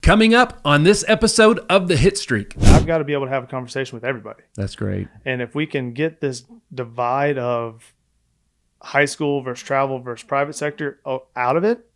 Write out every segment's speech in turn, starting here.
Coming up on this episode of the Hitstreak. I've got to be able to have a conversation with everybody. That's great. And if we can get this divide of high school versus travel versus private sector out of it,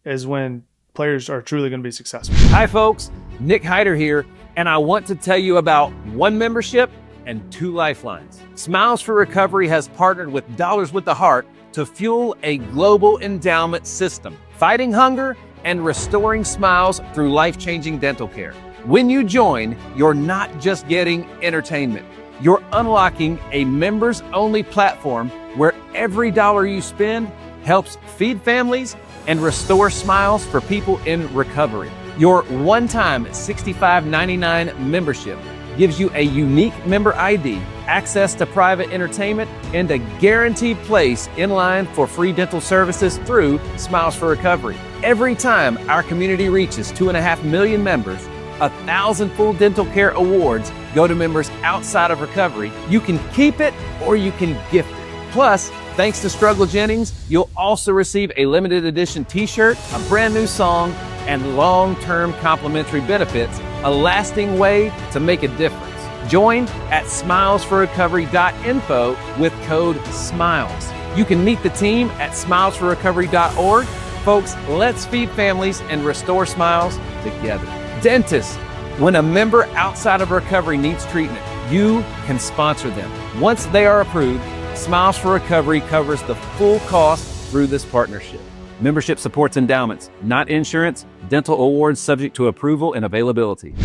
is when players are truly going to be successful. Hi folks, Nick Hyder here, and I want to tell you about one membership and two lifelines. Smiles for Recovery has partnered with Dollars with the Heart to fuel a global endowment system, fighting hunger and restoring smiles through life-changing dental care. When you join, you're not just getting entertainment. You're unlocking a members-only platform where every dollar you spend helps feed families and restore smiles for people in recovery. Your one-time $65.99 membership gives you a unique member ID, access to private entertainment, and a guaranteed place in line for free dental services through Smiles for Recovery. Every time our community reaches 2.5 million members, 1,000 full dental care awards go to members outside of recovery. You can keep it or you can gift it. Plus, thanks to Struggle Jennings, you'll also receive a limited edition t-shirt, a brand new song, and long-term complimentary benefits, a lasting way to make a difference. Join at smilesforrecovery.info with code SMILES. You can meet the team at smilesforrecovery.org. Folks, let's feed families and restore smiles together. Dentists, when a member outside of recovery needs treatment, you can sponsor them. Once they are approved, Smiles for Recovery covers the full cost through this partnership. Membership supports endowments, not insurance. Dental awards subject to approval and availability.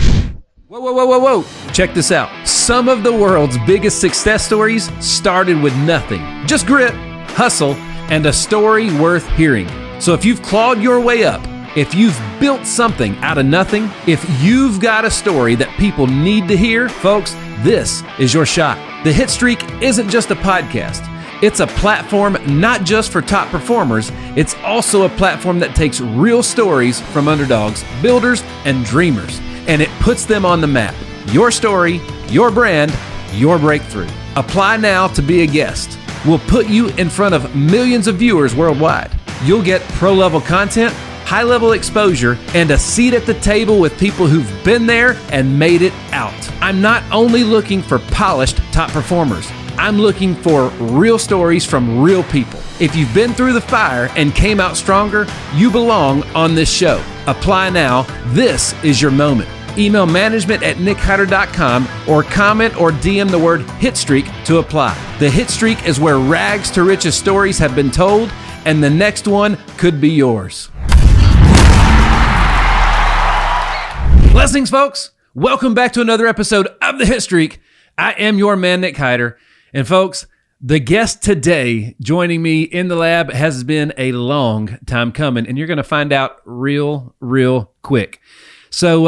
Whoa. Check this out. Some of the world's biggest success stories started with nothing. Just grit, hustle, and a story worth hearing. So if you've clawed your way up, if you've built something out of nothing, if you've got a story that people need to hear, folks, this is your shot. The Hitstreak isn't just a podcast. It's a platform not just for top performers, it's also a platform that takes real stories from underdogs, builders, and dreamers, and it puts them on the map. Your story, your brand, your breakthrough. Apply now to be a guest. We'll put you in front of millions of viewers worldwide. You'll get pro-level content, high-level exposure, and a seat at the table with people who've been there and made it out. I'm not only looking for polished top performers. I'm looking for real stories from real people. If you've been through the fire and came out stronger, you belong on this show. Apply now. This is your moment. Email management@nickhyder.com or comment or DM the word Hitstreak to apply. The Hitstreak is where rags to riches stories have been told, and the next one could be yours. Blessings, folks. Welcome back to another episode of the Hitstreak. I am your man, Nick Hyder. And folks, the guest today joining me in the lab has been a long time coming, and you're going to find out real quick. So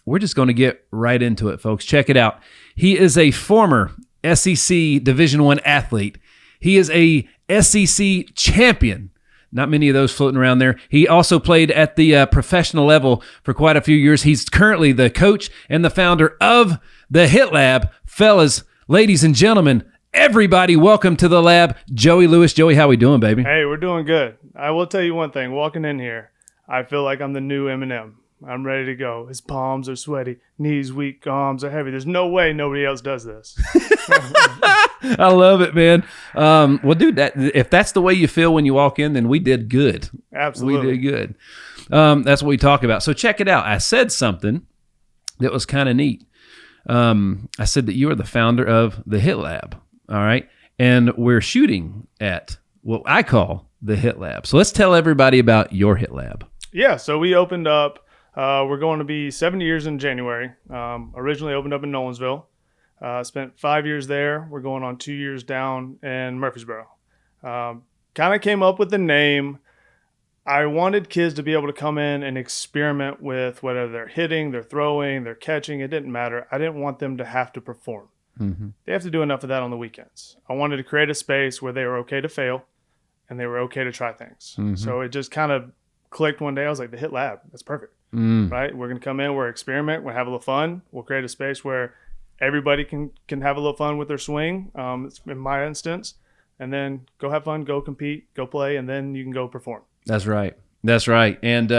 we're just going to get right into it, folks. Check it out. He is a former SEC Division I athlete. He is a SEC champion. Not many of those floating around there. He also played at the professional level for quite a few years. He's currently the coach and the founder of the Hit Lab. Fellas, ladies and gentlemen, everybody, welcome to the lab, Joey Lewis. Joey, how we doing, baby? Hey, we're doing good. I will tell you one thing. Walking in here, I feel like I'm the new Eminem. I'm ready to go. His palms are sweaty, knees weak, arms are heavy. There's no way nobody else does this. I love it, man. Well, dude, if that's the way you feel when you walk in, then we did good. Absolutely. We did good. That's what we talk about. So check it out. I said something that was kind of neat. I said that you are the founder of the Hit Lab. All right. And we're shooting at what I call the Hit Lab. So let's tell everybody about your Hit Lab. Yeah. So we opened up, we're going to be 7 years in January. Originally opened up in Nolensville. Spent 5 years there. We're going on 2 years down in Murfreesboro. Kind of came up with the name. I wanted kids to be able to come in and experiment with whether they're hitting, they're throwing, they're catching. It didn't matter. I didn't want them to have to perform. Mm-hmm. They have to do enough of that on the weekends. I wanted to create a space where they were okay to fail and they were okay to try things. Mm-hmm. So it just kind of clicked one day. I was like, the Hit Lab, that's perfect. Right? We're going to come in, we're experiment, we'll have a little fun. We'll create a space where everybody can have a little fun with their swing, in my instance, and then go have fun, go compete, go play, and then you can go perform. That's right. And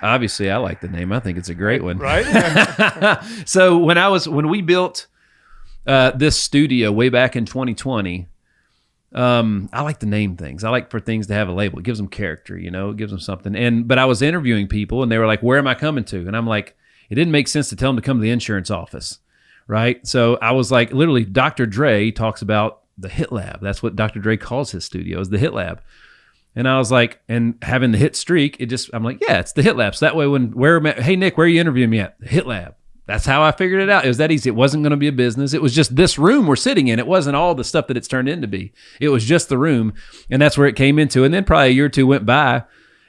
Obviously, I like the name. I think it's a great one. Right? So when we built this studio way back in 2020, I like to name things. I like for things to have a label. It gives them character, it gives them something. But I was interviewing people and they were like, where am I coming to? And I'm like, it didn't make sense to tell them to come to the insurance office. Right. So I was like, literally, Dr. Dre talks about the Hit Lab. That's what Dr. Dre calls his studio, is the Hit Lab. And I was like, and having the Hitstreak, I'm like, yeah, it's the Hit Lab. So that way hey Nick, where are you interviewing me at? The Hit Lab. That's how I figured it out. It was that easy. It wasn't going to be a business. It was just this room we're sitting in. It wasn't all the stuff that it's turned into be. It was just the room. And that's where it came into. And then probably a year or two went by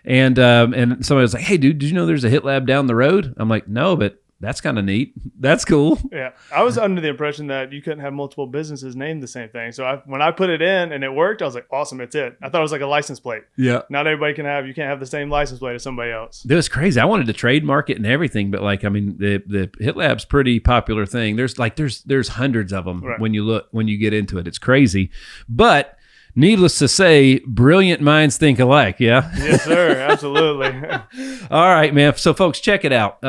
and somebody was like, hey dude, did you know there's a Hit Lab down the road? I'm like, no, but that's kind of neat. That's cool. Yeah. I was under the impression that you couldn't have multiple businesses named the same thing. So when I put it in and it worked, I was like, awesome, it's it. I thought it was like a license plate. Yeah. Not everybody you can't have the same license plate as somebody else. It was crazy. I wanted to trademark it and everything, but the Hit Lab's pretty popular thing. There's hundreds of them right. when you get into it. It's crazy. But needless to say, brilliant minds think alike. Yeah. Yes, sir. Absolutely. All right, man. So folks, check it out.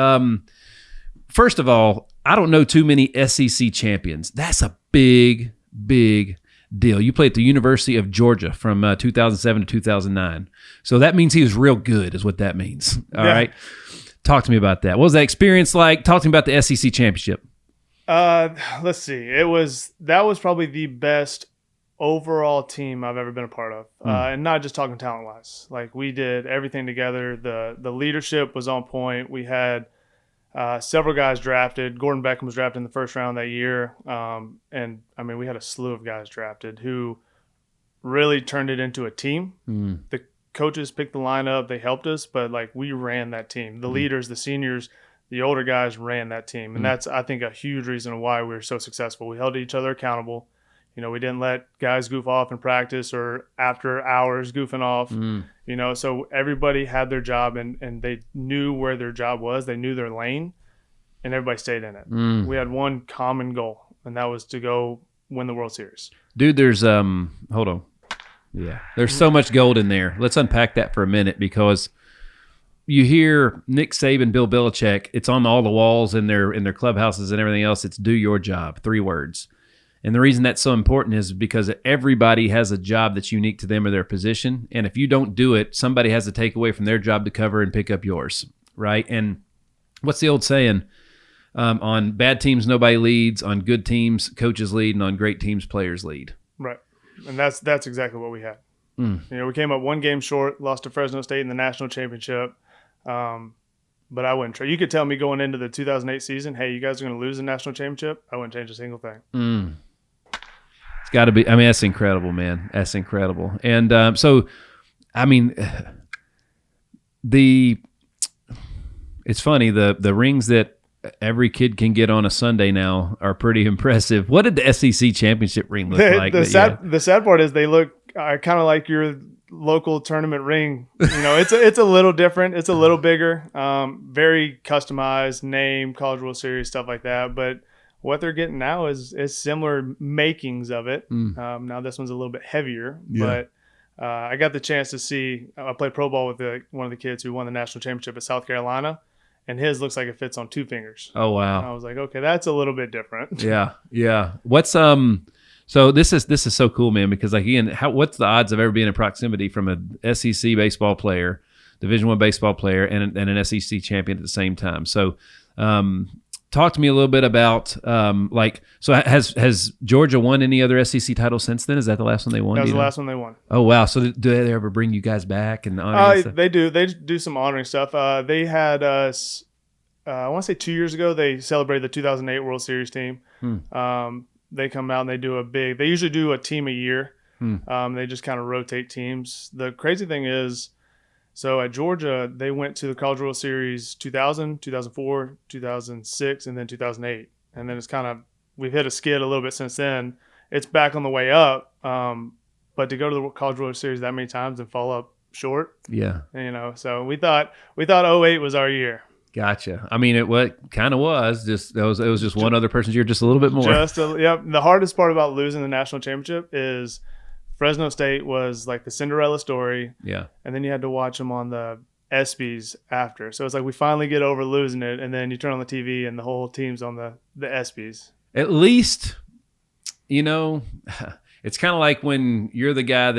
First of all, I don't know too many SEC champions. That's a big, big deal. You played at the University of Georgia from 2007 to 2009. So that means he was real good is what that means. All right. Talk to me about that. What was that experience like? Talk to me about the SEC championship. Let's see. That was probably the best overall team I've ever been a part of. And not just talking talent-wise. Like, we did everything together. The leadership was on point. We had several guys drafted. Gordon Beckham was drafted in the first round that year. And I mean, we had a slew of guys drafted who really turned it into a team. The coaches picked the lineup. They helped us, but like, we ran that team. The leaders, the seniors, the older guys ran that team. And that's, I think, a huge reason why we were so successful. We held each other accountable. We didn't let guys goof off in practice or after hours goofing off, so everybody had their job and they knew where their job was. They knew their lane and everybody stayed in it. We had one common goal, and that was to go win the World Series. Dude, there's, hold on. Yeah. There's so much gold in there. Let's unpack that for a minute, because you hear Nick Saban, Bill Belichick, it's on all the walls in their clubhouses and everything else. It's do your job, 3 words. And the reason that's so important is because everybody has a job that's unique to them or their position. And if you don't do it, somebody has to take away from their job to cover and pick up yours, right? And what's the old saying? On bad teams, nobody leads. On good teams, coaches lead. And on great teams, players lead. Right. And that's exactly what we had. We came up 1 game short, lost to Fresno State in the national championship. But I wouldn't try. You could tell me going into the 2008 season, hey, you guys are going to lose the national championship. I wouldn't change a single thing. It's got to be. I mean, that's incredible, man. That's incredible. And so, I mean, it's funny, the rings that every kid can get on a Sunday now are pretty impressive. What did the SEC championship ring look like? The sad part is they look kind of like your local tournament ring. It's a little different. It's a little bigger. Very customized name, College World Series, stuff like that. But what they're getting now is similar makings of it. Now this one's a little bit heavier, but I got the chance to see. I played pro ball with one of the kids who won the national championship at South Carolina, and his looks like it fits on 2 fingers. Oh wow! And I was like, okay, that's a little bit different. Yeah. What's So this is so cool, man. Because like, again, what's the odds of ever being in proximity from a SEC baseball player, Division I baseball player, and an SEC champion at the same time? So. Talk to me a little bit about so has Georgia won any other SEC titles since then? Is that the last one they won? That was the last one they won. Oh wow! So do they ever bring you guys back and honor? They do. They do some honoring stuff. They had us. I want to say 2 years ago. They celebrated the 2008 World Series team. They come out and they do they usually do a team a year. They just kind of rotate teams. The crazy thing is, so at Georgia, they went to the College World Series 2000, 2004, 2006, and then 2008. And then it's kind of, we've hit a skid a little bit since then. It's back on the way up. But to go to the College World Series that many times and fall up short. Yeah. So we thought 08 was our year. Gotcha. I mean, it kind of was. Just it was just one other person's year, just a little bit more. The hardest part about losing the national championship is Fresno State was like the Cinderella story. Yeah. And then you had to watch them on the ESPYs after. So it's like we finally get over losing it, and then you turn on the TV and the whole team's on the ESPYs. At least, it's kind of like when you're the guy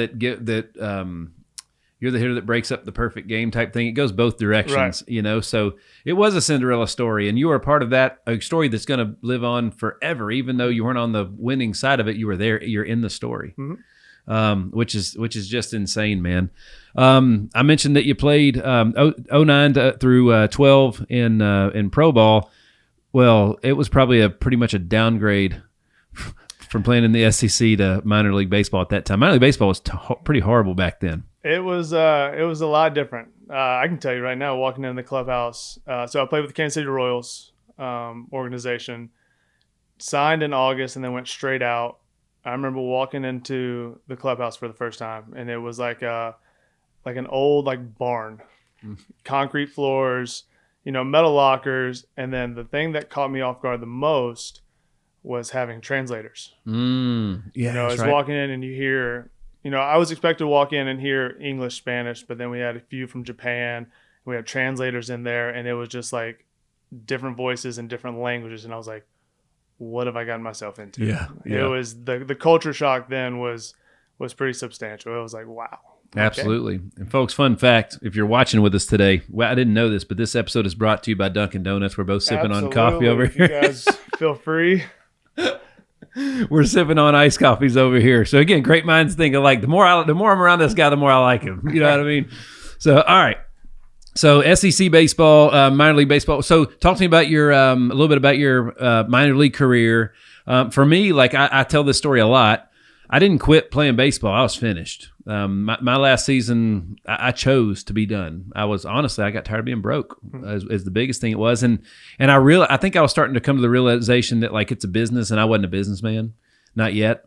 you're the hitter that breaks up the perfect game type thing. It goes both directions, Right. So it was a Cinderella story, and you were a part of that, a story that's going to live on forever. Even though you weren't on the winning side of it, you were there. You're in the story, which is just insane, man. I mentioned that you played 09 through 12 in pro ball. Well, it was probably pretty much a downgrade from playing in the SEC to minor league baseball at that time. Minor league baseball was pretty horrible back then. It was a lot different. I can tell you right now, walking in the clubhouse. So I played with the Kansas City Royals organization, signed in August, and then went straight out. I remember walking into the clubhouse for the first time, and it was like an old barn, concrete floors, metal lockers, and then the thing that caught me off guard the most was having translators. Yeah, I was walking in and you hear. I was expected to walk in and hear English, Spanish, but then we had a few from Japan. We had translators in there, and it was just like different voices and different languages. And I was like, what have I gotten myself into? Yeah. It was the culture shock then was pretty substantial. It was like, wow. Absolutely. And folks, fun fact, if you're watching with us today, well, I didn't know this, but this episode is brought to you by Dunkin' Donuts. We're both sipping on coffee over here. You guys feel free. We're sipping on iced coffees over here. So again, great minds think alike. The more I'm around this guy, the more I like him. You know what I mean? So all right. So SEC baseball, minor league baseball. So talk to me about your a little bit about your minor league career. For me, I tell this story a lot. I didn't quit playing baseball. I was finished. My last season, I chose to be done. I got tired of being broke. Is the biggest thing it was, and I think I was starting to come to the realization that it's a business, and I wasn't a businessman, not yet.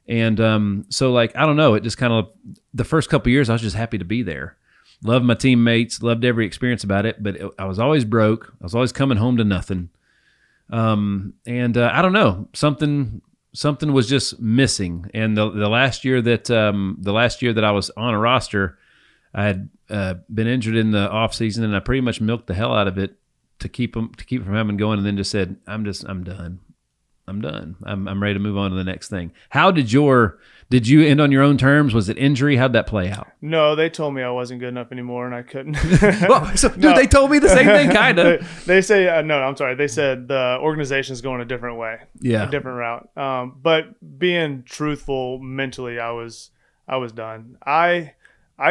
And so I don't know. It just kind of the first couple of years, I was just happy to be there. Loved my teammates, loved every experience about it, but I was always broke. I was always coming home to nothing. And I don't know, something was just missing. And the last year that I was on a roster, I had been injured in the off season, and I pretty much milked the hell out of it to keep it from having going. And then just said, I'm done. I'm ready to move on to the next thing. How did you end on your own terms? Was it injury? How'd that play out? No, they told me I wasn't good enough anymore and I couldn't. They told me the same thing, kind of. They say, no, I'm sorry. They said the organization's going a different way. Yeah. A different route. But being truthful mentally, I was done. I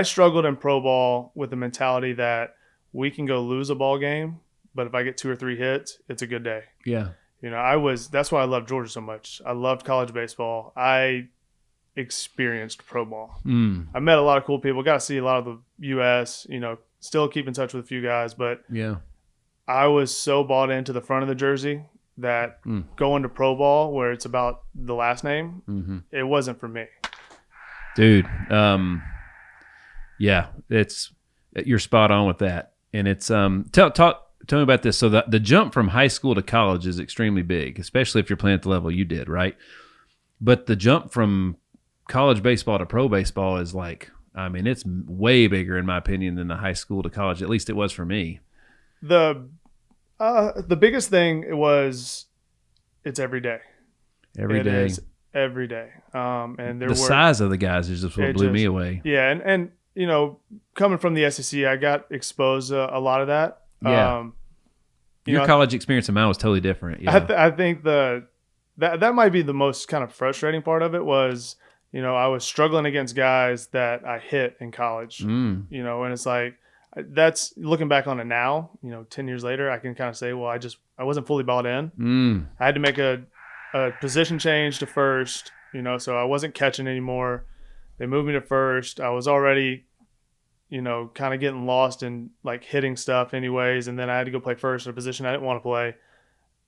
struggled in pro ball with the mentality that we can go lose a ball game, but if I get 2 or 3 hits, it's a good day. Yeah. That's why I loved Georgia so much. I loved college baseball. I experienced pro ball. I met a lot of cool people, got to see a lot of the U.S., still keep in touch with a few guys, but yeah, I was so bought into the front of the jersey that going to pro ball where it's about the last name, it wasn't for me. Dude, yeah, you're spot on with that. And it's tell me about this. So the jump from high school to college is extremely big, especially if you're playing at the level you did, right? But the jump from college baseball to pro baseball is it's way bigger in my opinion than the high school to college. At least it was for me. The biggest thing was it's every day. Every day. Is every day. And the size of the guys is just what blew me away. Yeah, and coming from the SEC, I got exposed to a lot of that. Yeah. Your college experience of mine was totally different. Yeah. I think that might be the most kind of frustrating part of it was, I was struggling against guys that I hit in college, and it's that's looking back on it now, 10 years later, I can kind of say, well, I wasn't fully bought in. I had to make a position change to first, so I wasn't catching anymore. They moved me to first. I was already kind of getting lost in hitting stuff anyways. And then I had to go play first in a position I didn't want to play,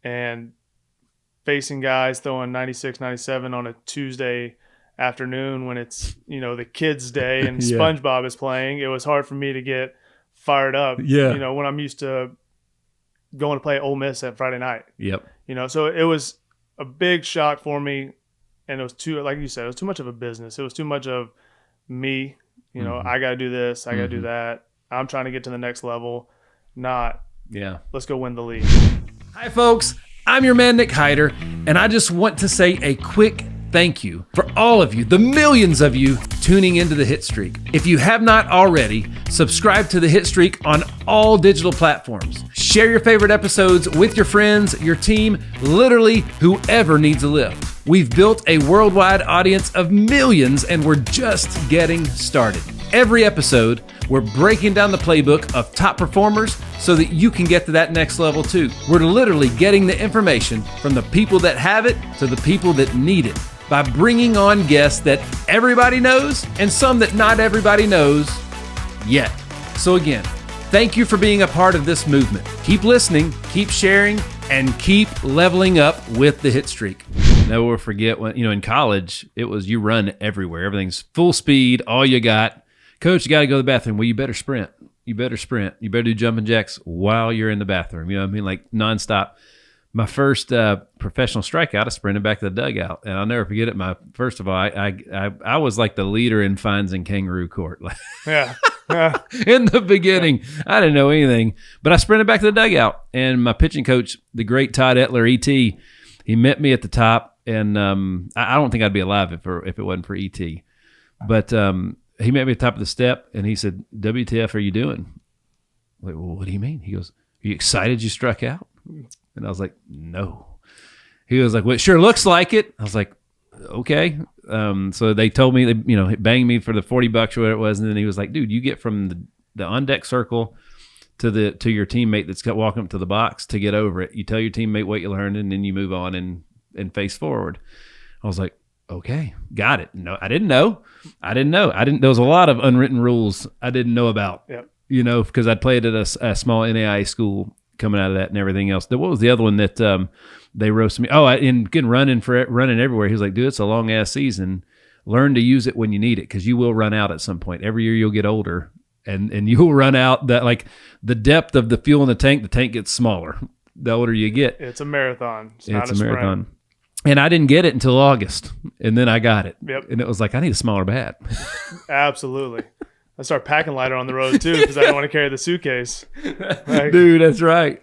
and facing guys throwing 96, 97 on a Tuesday afternoon when it's, the kids' day and Yeah. SpongeBob is playing. It was hard for me to get fired up, Yeah. When I'm used to going to play Ole Miss at Friday night, Yep. so it was a big shock for me. And it was like you said, it was too much of a business. It was too much of me, I got to do this, I got to do that. I'm trying to get to the next level, not Yeah. let's go win the league. Hi, folks. I'm your man, Nick Hyder, and I just want to say a quick thank you for all of you, the millions of you tuning into the Hitstreak. If you have not already, subscribe to the Hitstreak on all digital platforms. Share your favorite episodes with your friends, your team, literally whoever needs a lift. We've built a worldwide audience of millions, and we're just getting started. Every episode, we're breaking down the playbook of top performers so that you can get to that next level too. We're literally getting the information from the people that have it to the people that need it by bringing on guests that everybody knows and some that not everybody knows yet. So again, thank you for being a part of this movement. Keep listening, keep sharing, and keep leveling up with the Hitstreak. Never forget when, in college, it was you run everywhere. Everything's full speed, all you got. Coach, you got to go to the bathroom. Well, you better sprint. You better sprint. You better do jumping jacks while you're in the bathroom. You know what I mean? Like nonstop. My first professional strikeout, I sprinted back to the dugout, and I'll never forget it. First of all, I was like the leader in fines in kangaroo court. Yeah. In the beginning, I didn't know anything, but I sprinted back to the dugout, and my pitching coach, the great Todd Etler, ET, he met me at the top, and I don't think I'd be alive if it wasn't for ET, but he met me at the top of the step, and he said, "WTF are you doing?" I'm like, well, what do you mean? He goes, "Are you excited you struck out?" And I was like, "No." He was like, "Well, it sure looks like it." I was like, "Okay." So they told me, banged me for the $40 or whatever it was. And then he was like, "Dude, you get from the on deck circle to your teammate that's walking up to the box to get over it. You tell your teammate what you learned, and then you move on and face forward." I was like, "Okay, got it." No, I didn't know. There was a lot of unwritten rules I didn't know about, Yep. Because I'd played at a small NAIA school coming out of that and everything else. What was the other one that they roasted me? Oh, running everywhere. He was like, "Dude, it's a long ass season. Learn to use it when you need it, because you will run out at some point. Every year you'll get older, and you will run out. That like the depth of the fuel in the tank gets smaller the older you get. It's a marathon. It's It's not a sprint. marathon." And I didn't get it until August, and then I got it. Yep. And it was like, I need a smaller bat. Absolutely. I start packing lighter on the road too, because I don't want to carry the suitcase. Dude, that's right.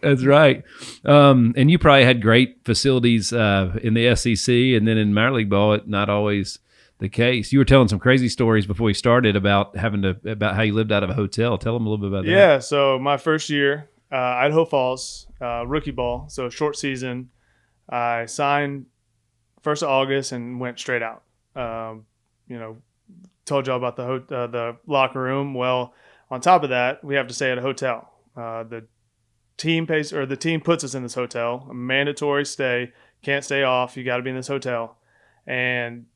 And you probably had great facilities in the SEC, and then in minor league ball, it's not always the case. You were telling some crazy stories before we started about how you lived out of a hotel. Tell them a little bit about that. Yeah. So my first year, Idaho Falls, rookie ball, so short season. I signed 1st of August and went straight out. Told y'all about the locker room. Well, on top of that, we have to stay at a hotel. The team puts us in this hotel, a mandatory stay. Can't stay off. You got to be in this hotel, and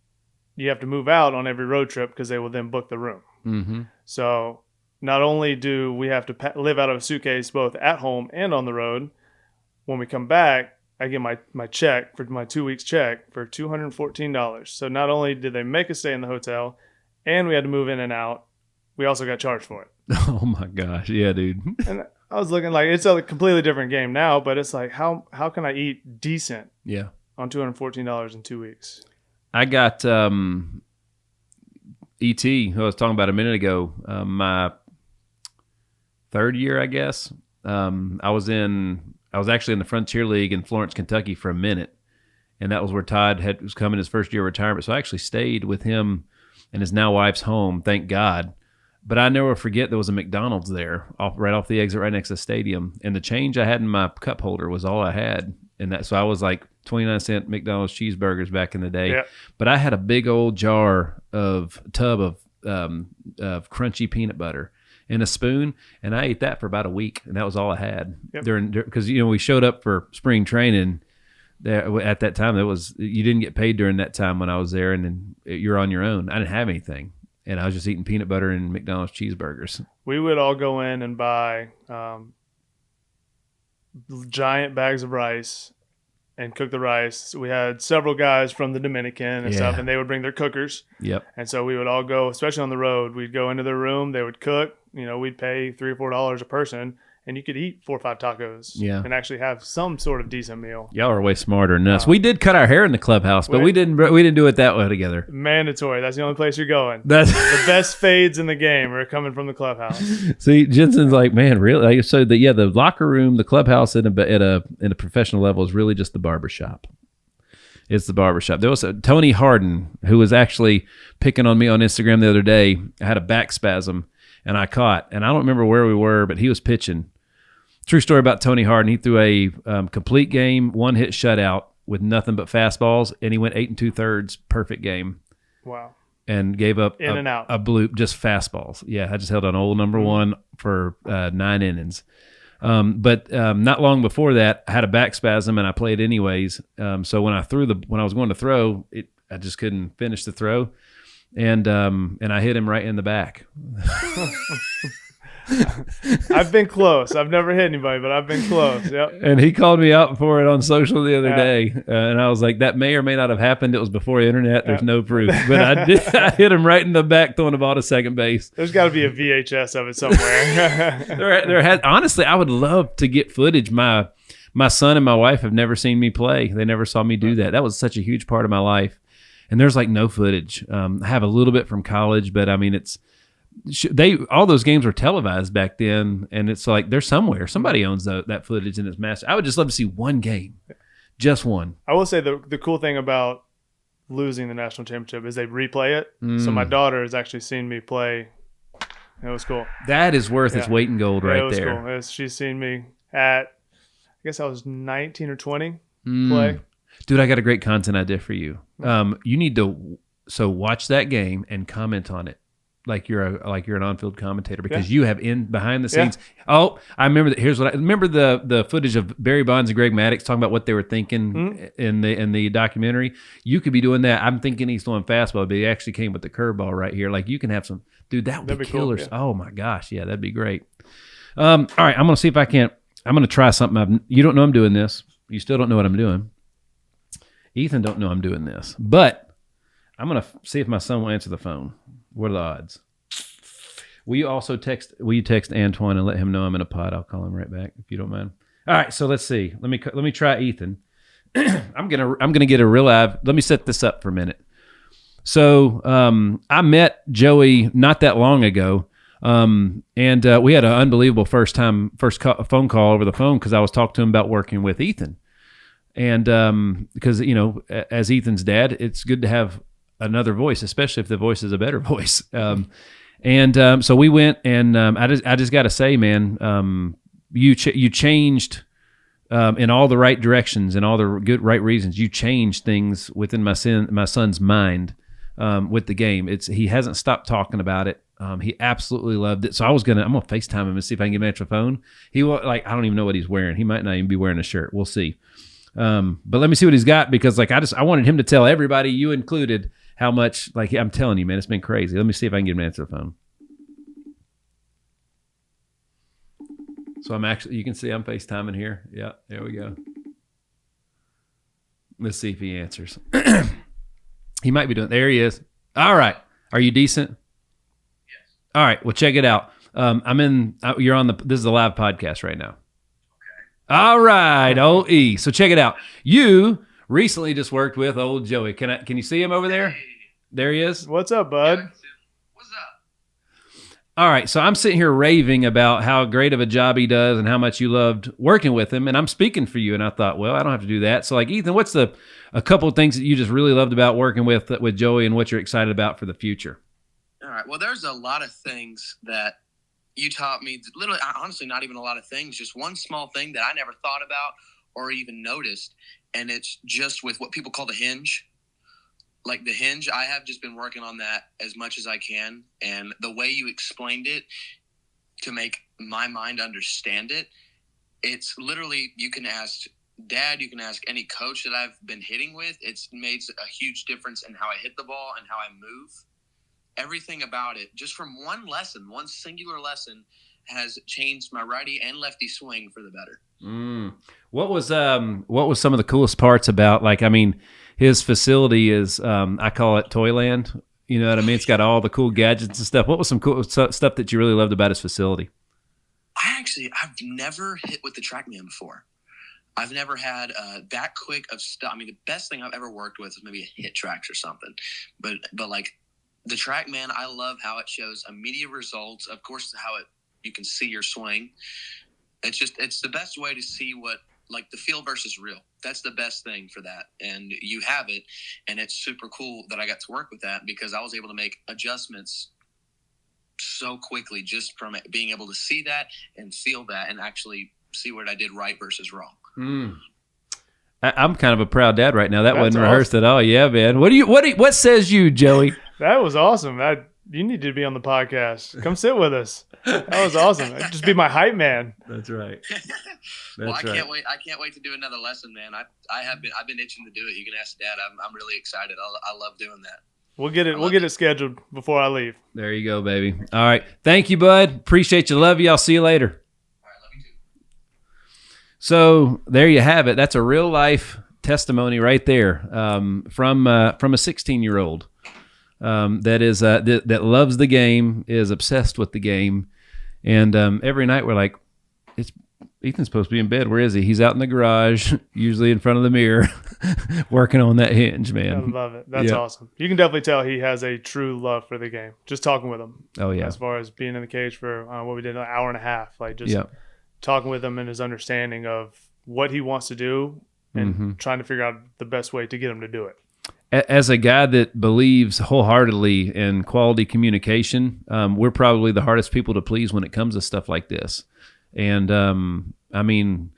you have to move out on every road trip because they will then book the room. Mm-hmm. So not only do we have to live out of a suitcase both at home and on the road, when we come back, I get my check for my 2 weeks check for $214. So not only did they make us stay in the hotel, and we had to move in and out, we also got charged for it. Oh my gosh. Yeah, dude. And I was looking like, it's a completely different game now, but it's like, how can I eat decent Yeah. on $214 in 2 weeks? I got E.T., who I was talking about a minute ago, my third year, I guess. I was actually in the Frontier League in Florence, Kentucky for a minute, and that was where Todd was coming his first year of retirement. So I actually stayed with him and his now wife's home, thank God. But I never forget there was a McDonald's there, right off the exit, right next to the stadium, and the change I had in my cup holder was all I had. And so I was like 29-cent McDonald's cheeseburgers back in the day. Yeah. But I had a big old tub of crunchy peanut butter and a spoon, and I ate that for about a week, and that was all I had. Yep. Because we showed up for spring training there at that time. You didn't get paid during that time when I was there, and then you're on your own. I didn't have anything, and I was just eating peanut butter and McDonald's cheeseburgers. We would all go in and buy giant bags of rice and cook the rice. We had several guys from the Dominican and stuff, and they would bring their cookers. Yep. And so we would all go, especially on the road, we'd go into their room, they would cook. We'd pay $3 or $4 a person, and you could eat 4 or 5 tacos Yeah. and actually have some sort of decent meal. Y'all are way smarter than us. We did cut our hair in the clubhouse, but we didn't do it that way together. Mandatory. That's the only place you're going. That's The best fades in the game are coming from the clubhouse. See, Jensen's like, man, really? So the locker room, the clubhouse at a professional level is really just the barbershop. It's the barbershop. There was Tony Harden, who was actually picking on me on Instagram the other day. I had a back spasm, and I caught. And I don't remember where we were, but he was pitching. True story about Tony Harden. He threw a complete game, 1-hit shutout with nothing but fastballs, and he went 8 2/3, perfect game. Wow. And gave up In and out. a bloop, just fastballs. Yeah, I just held on old number one for 9 innings. But not long before that, I had a back spasm and I played anyways. So when I was going to throw, I just couldn't finish the throw, and I hit him right in the back. I've been close. I've never hit anybody, but I've been close. Yep. And he called me out for it on social the other day, and I was like, that may or may not have happened. It was before the internet. There's no proof, but I did. I hit him right in the back, throwing the ball to second base. There's got to be a VHS of it somewhere. There has, honestly, I would love to get footage. My son and my wife have never seen me play. They never saw me do that. That was such a huge part of my life, and there's like no footage. I have a little bit from college, but I mean, all those games were televised back then, and it's like they're somewhere. Somebody owns that footage, and it's massive. I would just love to see one game, just one. I will say the cool thing about losing the national championship is they replay it. So my daughter has actually seen me play. It was cool. That is worth its weight in gold right it was there. Cool. She's seen me at, I guess I was 19 or 20 play. Dude, I got a great content idea for you. You need to watch that game and comment on it. Like you're an on-field commentator, because you have behind the scenes. Yeah. Oh, I remember that. Here's what I remember: the footage of Barry Bonds and Greg Maddux talking about what they were thinking in the documentary. You could be doing that. I'm thinking he's throwing fastball, but he actually came with the curveball right here. Like you can have some, dude. That would be killer. Cool, yeah. Oh my gosh, yeah, that'd be great. All right, I'm gonna see if I can't. I'm gonna try something. You don't know I'm doing this. You still don't know what I'm doing. Ethan don't know I'm doing this, but I'm gonna see if my son will answer the phone. What are the odds? Will you text Antoine and let him know I'm in a pod? I'll call him right back if you don't mind. All right, so let's see. Let me try Ethan. I'm gonna get a real live. Let me set this up for a minute. So I met Joey not that long ago, and we had an unbelievable first phone call over the phone because I was talking to him about working with Ethan, and because as Ethan's dad, it's good to have another voice, especially if the voice is a better voice. So we went, and I just got to say, man, you changed in all the right directions and all the right reasons. You changed things within my son's mind with the game. He hasn't stopped talking about it. He absolutely loved it. So I'm gonna FaceTime him and see if I can get him to answer the phone. He will, I don't even know what he's wearing. He might not even be wearing a shirt. We'll see. But let me see what he's got, because I wanted him to tell everybody, you included, how much, I'm telling you, man, it's been crazy. Let me see if I can get him to answer the phone. So you can see I'm FaceTiming here. Yeah, there we go. Let's see if he answers. He might be doing, there he is. All right. Are you decent? Yes. All right. Well, check it out. You're on this is a live podcast right now. Okay. All right. OE. So check it out. You recently just worked with old Joey. Can you see him over there? Hey. There he is. What's up, bud? Yeah, what's up? All right. So I'm sitting here raving about how great of a job he does and how much you loved working with him. And I'm speaking for you. And I thought, well, I don't have to do that. So Ethan, what's a couple of things that you just really loved about working with Joey, and what you're excited about for the future? All right. Well, there's a lot of things that you taught me. Literally, honestly, not even a lot of things. Just one small thing that I never thought about or even noticed. And it's just with what people call the hinge. Like the hinge, I have just been working on that as much as I can. And the way you explained it to make my mind understand it, it's literally, you can ask Dad, you can ask any coach that I've been hitting with. It's made a huge difference in how I hit the ball and how I move. Everything about it, just from one singular lesson, has changed my righty and lefty swing for the better. What was some of the coolest parts about, his facility is, I call it Toyland. You know what I mean? It's got all the cool gadgets and stuff. What was some cool stuff that you really loved about his facility? I've never hit with the TrackMan before. I've never had that quick of stuff. I mean, the best thing I've ever worked with is maybe a HitTracks or something. But like the TrackMan, I love how it shows immediate results. Of course, you can see your swing. It's the best way to see what, like, the feel versus real. That's the best thing for that. And you have it. And it's super cool that I got to work with that because I was able to make adjustments so quickly just from being able to see that and feel that and actually see what I did right versus wrong. I'm kind of a proud dad right now. That That's wasn't rehearsed at all. Yeah, man. What says you, Joey? That was awesome. You need to be on the podcast. Come sit with us. That was awesome. Just be my hype man. That's right. Well, I can't wait. I can't wait to do another lesson, man. I've been itching to do it. You can ask Dad. I'm really excited. I love doing that. We'll get it scheduled before I leave. There you go, baby. All right. Thank you, bud. Appreciate you. Love you. I'll see you later. All right, love you too. So there you have it. That's a real life testimony right there from a 16-year-old that loves the game, is obsessed with the game, and every night we're like, Ethan's supposed to be in bed. Where is he? He's out in the garage, usually in front of the mirror, working on that hinge, man. I love it. That's awesome. You can definitely tell he has a true love for the game. Just talking with him. Oh, yeah. As far as being in the cage for what we did, an hour and a half. Like just talking with him and his understanding of what he wants to do and trying to figure out the best way to get him to do it. As a guy that believes wholeheartedly in quality communication, we're probably the hardest people to please when it comes to stuff like this. And I mean,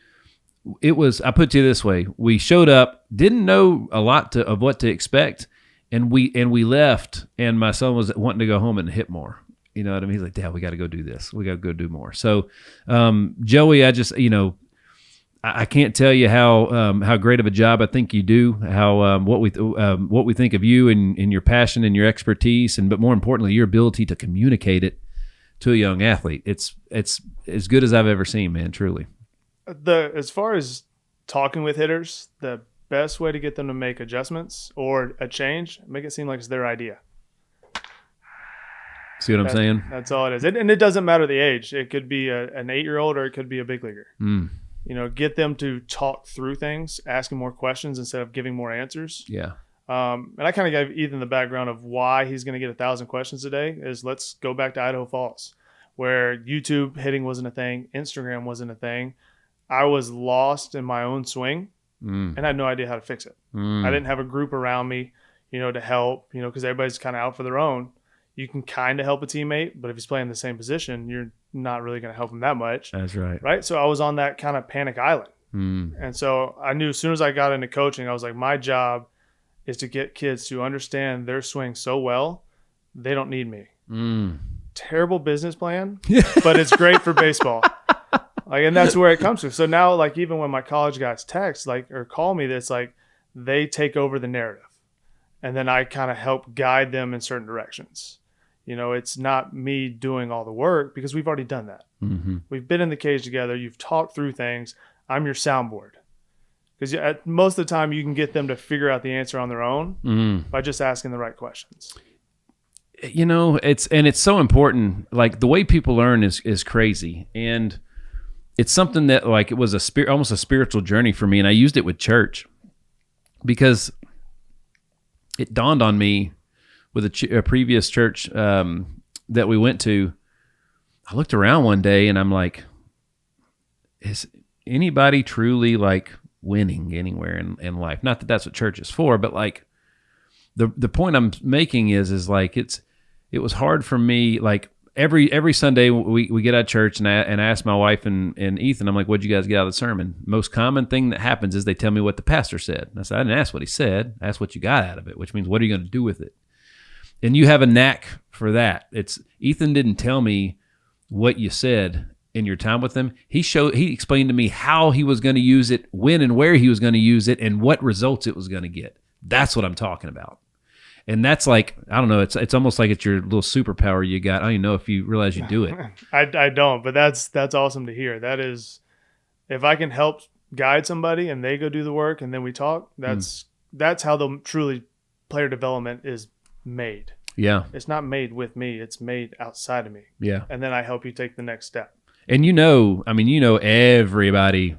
I put it to you this way: we showed up, didn't know a lot of what to expect, and we left. And my son was wanting to go home and hit more. You know what I mean? He's like, "Dad, we got to go do this. We got to go do more." So, Joey, I just I can't tell you how great of a job I think you do. How what we think of you and your passion and your expertise, but more importantly, your ability to communicate it to a young athlete. It's as good as I've ever seen, man. Truly. As far as talking with hitters, the best way to get them to make adjustments or a change, make it seem like it's their idea. See what I'm saying? That's all it is. And it doesn't matter the age. It could be an 8-year-old or it could be a big leaguer. Get them to talk through things, asking more questions instead of giving more answers. Yeah. And I kind of gave Ethan the background of why he's going to get 1,000 questions a day is let's go back to Idaho Falls, where YouTube hitting wasn't a thing. Instagram wasn't a thing. I was lost in my own swing and had no idea how to fix it. I didn't have a group around me, to help, because everybody's kind of out for their own. You can kind of help a teammate, but if he's playing the same position, you're not really going to help him that much. That's right. Right. So I was on that kind of panic island. And so I knew as soon as I got into coaching, I was like, my job is to get kids to understand their swing so well, they don't need me. Terrible business plan, but it's great for baseball. And that's where it comes from. So now, even when my college guys text, or call me, it's like they take over the narrative. And then I kind of help guide them in certain directions. It's not me doing all the work because we've already done that. We've been in the cage together. You've talked through things. I'm your soundboard. Because most of the time you can get them to figure out the answer on their own by just asking the right questions. It's so important. Like the way people learn is crazy. And it's something that it was almost a spiritual journey for me. And I used it with church because it dawned on me with a previous church that we went to. I looked around one day and I'm like, is anybody truly winning anywhere in life? Not that that's what church is for, but the point I'm making is it was hard for me. Every Sunday we get out of church and I ask my wife and Ethan, I'm like, what'd you guys get out of the sermon? Most common thing that happens is they tell me what the pastor said. And I said, I didn't ask what he said. I asked what you got out of it, which means what are you going to do with it? And you have a knack for that. Ethan didn't tell me what you said in your time with him. He explained to me how he was going to use it, when and where he was going to use it, and what results it was going to get. That's what I'm talking about. And that's I don't know, it's almost like it's your little superpower you got. I don't even know if you realize you do it. I don't, but that's awesome to hear. That is, if I can help guide somebody and they go do the work and then we talk, that's how the truly player development is made. Yeah. It's not made with me. It's made outside of me. Yeah. And then I help you take the next step. And everybody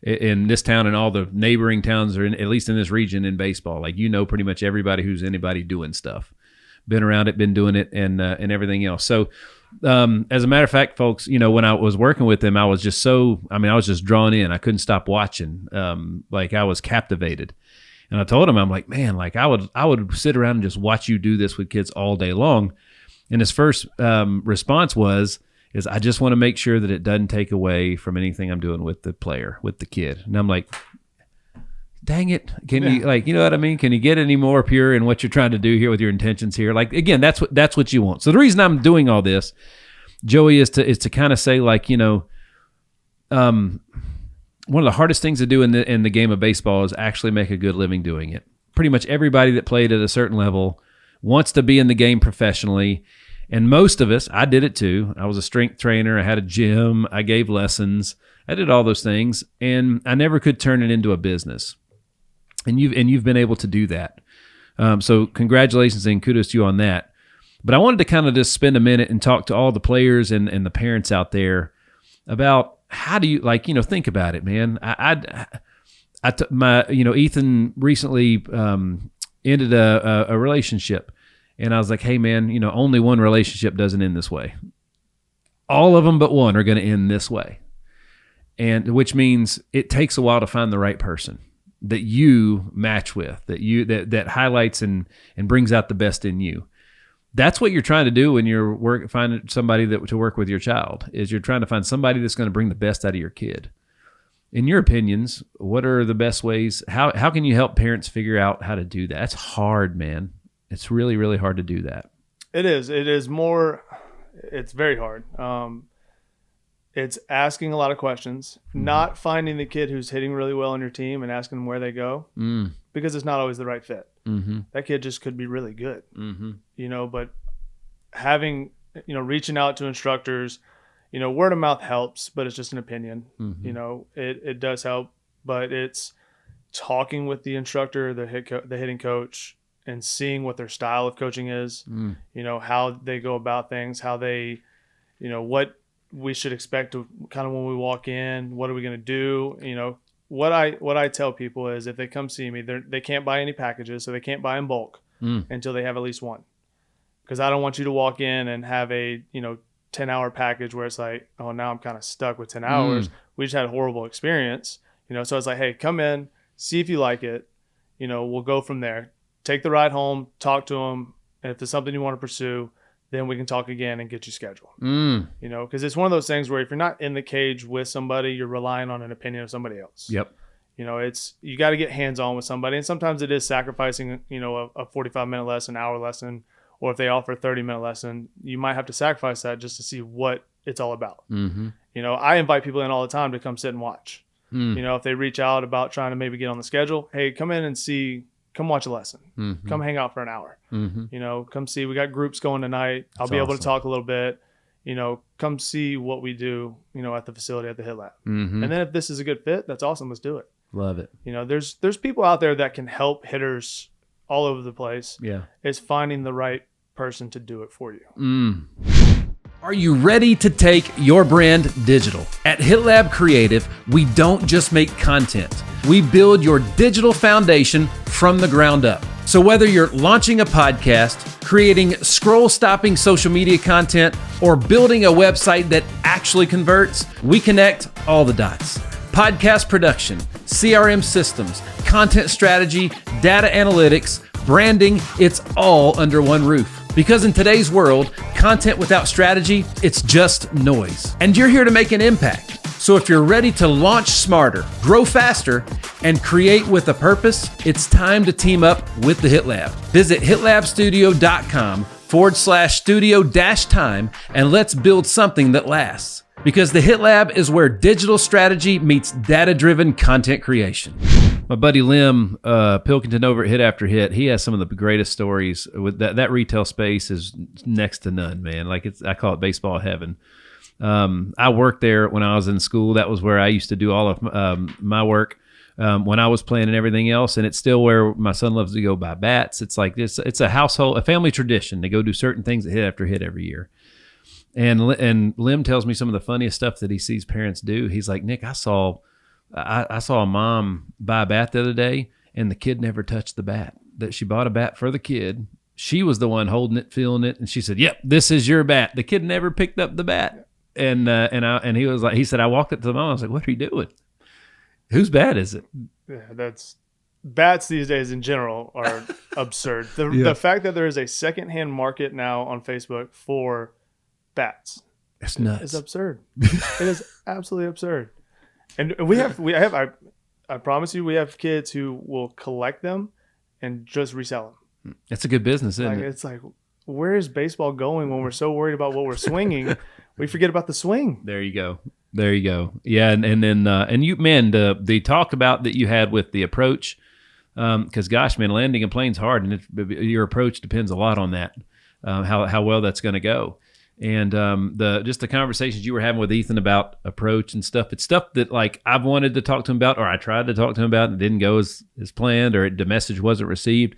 in this town and all the neighboring towns, or at least in this region in baseball. Like, pretty much everybody who's anybody doing stuff. Been around it, been doing it, and everything else. So, as a matter of fact, folks, when I was working with them, I was just I was just drawn in. I couldn't stop watching. Like, I was captivated. And I told him, I'm like, man, like I would sit around and just watch you do this with kids all day long. And his first response is I just want to make sure that it doesn't take away from anything I'm doing with the player, with the kid. And I'm like, dang it. Can you, like, you know what I mean? Can you get any more pure in what you're trying to do here with your intentions here? Like, again, that's what you want. So the reason I'm doing all this, Joey, is to kind of say, like, one of the hardest things to do in the game of baseball is actually make a good living doing it. Pretty much everybody that played at a certain level wants to be in the game professionally. And most of us, I did it too. I was a strength trainer. I had a gym. I gave lessons. I did all those things, and I never could turn it into a business. And you've been able to do that. So congratulations and kudos to you on that. But I wanted to kind of just spend a minute and talk to all the players and the parents out there about how do you, like, think about it, man. Ethan recently ended a relationship. And I was like, hey, man, only one relationship doesn't end this way. All of them but one are going to end this way. And which means it takes a while to find the right person that you match with, that highlights and brings out the best in you. That's what you're trying to do when you're finding somebody to work with your child, is you're trying to find somebody that's going to bring the best out of your kid. In your opinions, what are the best ways? How can you help parents figure out how to do that? It's hard, man. It's really, really hard to do that. It is. It's very hard. It's asking a lot of questions, not finding the kid who's hitting really well on your team and asking them where they go, because it's not always the right fit. That kid just could be really good, but having, reaching out to instructors, word of mouth helps, but it's just an opinion. It does help, but it's talking with the instructor, the hitting coach, and seeing what their style of coaching is, how they go about things, how they, what we should expect to kind of when we walk in, what are we going to do? What I tell people is, if they come see me, they can't buy any packages, so they can't buy in bulk until they have at least one. Because I don't want you to walk in and have a 10-hour package where it's like, oh, now I'm kind of stuck with 10 hours. We just had a horrible experience, so it's like, hey, come in, see if you like it, we'll go from there. Take the ride home, talk to them, and if there's something you want to pursue, then we can talk again and get you scheduled. Because it's one of those things where if you're not in the cage with somebody, you're relying on an opinion of somebody else. Yep. You got to get hands-on with somebody, and sometimes it is sacrificing, a 45-minute lesson, hour lesson, or if they offer a 30-minute lesson, you might have to sacrifice that just to see what it's all about. I invite people in all the time to come sit and watch. If they reach out about trying to maybe get on the schedule, hey, come in and see. Come watch a lesson. Come hang out for an hour. Come see. We got groups going tonight. I'll be able to talk a little bit. Come see what we do, at the facility at the Hit Lab. And then if this is a good fit, that's awesome. Let's do it. Love it. There's people out there that can help hitters all over the place. Yeah. It's finding the right person to do it for you. Are you ready to take your brand digital? At HitLab Creative, we don't just make content. We build your digital foundation from the ground up. So whether you're launching a podcast, creating scroll-stopping social media content, or building a website that actually converts, we connect all the dots. Podcast production, CRM systems, content strategy, data analytics, branding, it's all under one roof. Because in today's world, content without strategy, it's just noise. And you're here to make an impact. So if you're ready to launch smarter, grow faster, and create with a purpose, it's time to team up with the Hit Lab. Visit hitlabstudio.com/studio-time and let's build something that lasts. Because the Hit Lab is where digital strategy meets data-driven content creation. My buddy Lim Pilkington over at Hit After Hit, he has some of the greatest stories. With that retail space is next to none, man. I call it baseball heaven. I worked there when I was in school. That was where I used to do all of my work when I was playing and everything else. And it's still where my son loves to go buy bats. It's like it's a family tradition to go do certain things at Hit After Hit every year. And Lim tells me some of the funniest stuff that he sees parents do. He's like, Nick, I saw a mom buy a bat the other day, and the kid never touched the bat. That she bought a bat for the kid. She was the one holding it, feeling it, and she said, "Yep, this is your bat." The kid never picked up the bat, and he was like, he said, I walked up to the mom. I was like, "What are you doing? Whose bat is it?" Yeah, bats these days in general are absurd. The fact that there is a secondhand market now on Facebook for bats, it's nuts. It's absurd. It is absolutely absurd. And I promise you, we have kids who will collect them and just resell them. It's a good business, isn't it? It's like, where is baseball going when we're so worried about what we're swinging? We forget about the swing. There you go. Yeah, and then you, man, the talk about that you had with the approach, because gosh, man, landing a plane's hard, and your approach depends a lot on that, how well that's going to go. And the conversations you were having with Ethan about approach and stuff, it's stuff that like I've wanted to talk to him about, or I tried to talk to him about, and it didn't go as planned, or the message wasn't received.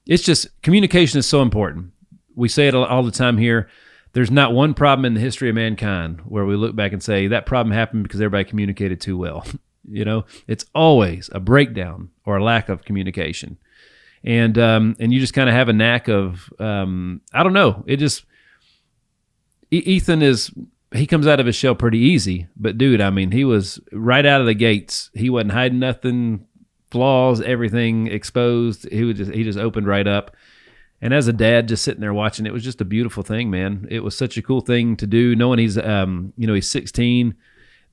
It's just communication is so important. We say it all the time here. There's not one problem in the history of mankind where we look back and say that problem happened because everybody communicated too well. It's always a breakdown or a lack of communication, and you just kind of have a knack of I don't know. It just Ethan he comes out of his shell pretty easy, but dude, I mean, he was right out of the gates. He wasn't hiding nothing, flaws, everything exposed. He just opened right up. And as a dad, just sitting there watching, it was just a beautiful thing, man. It was such a cool thing to do, knowing he's 16.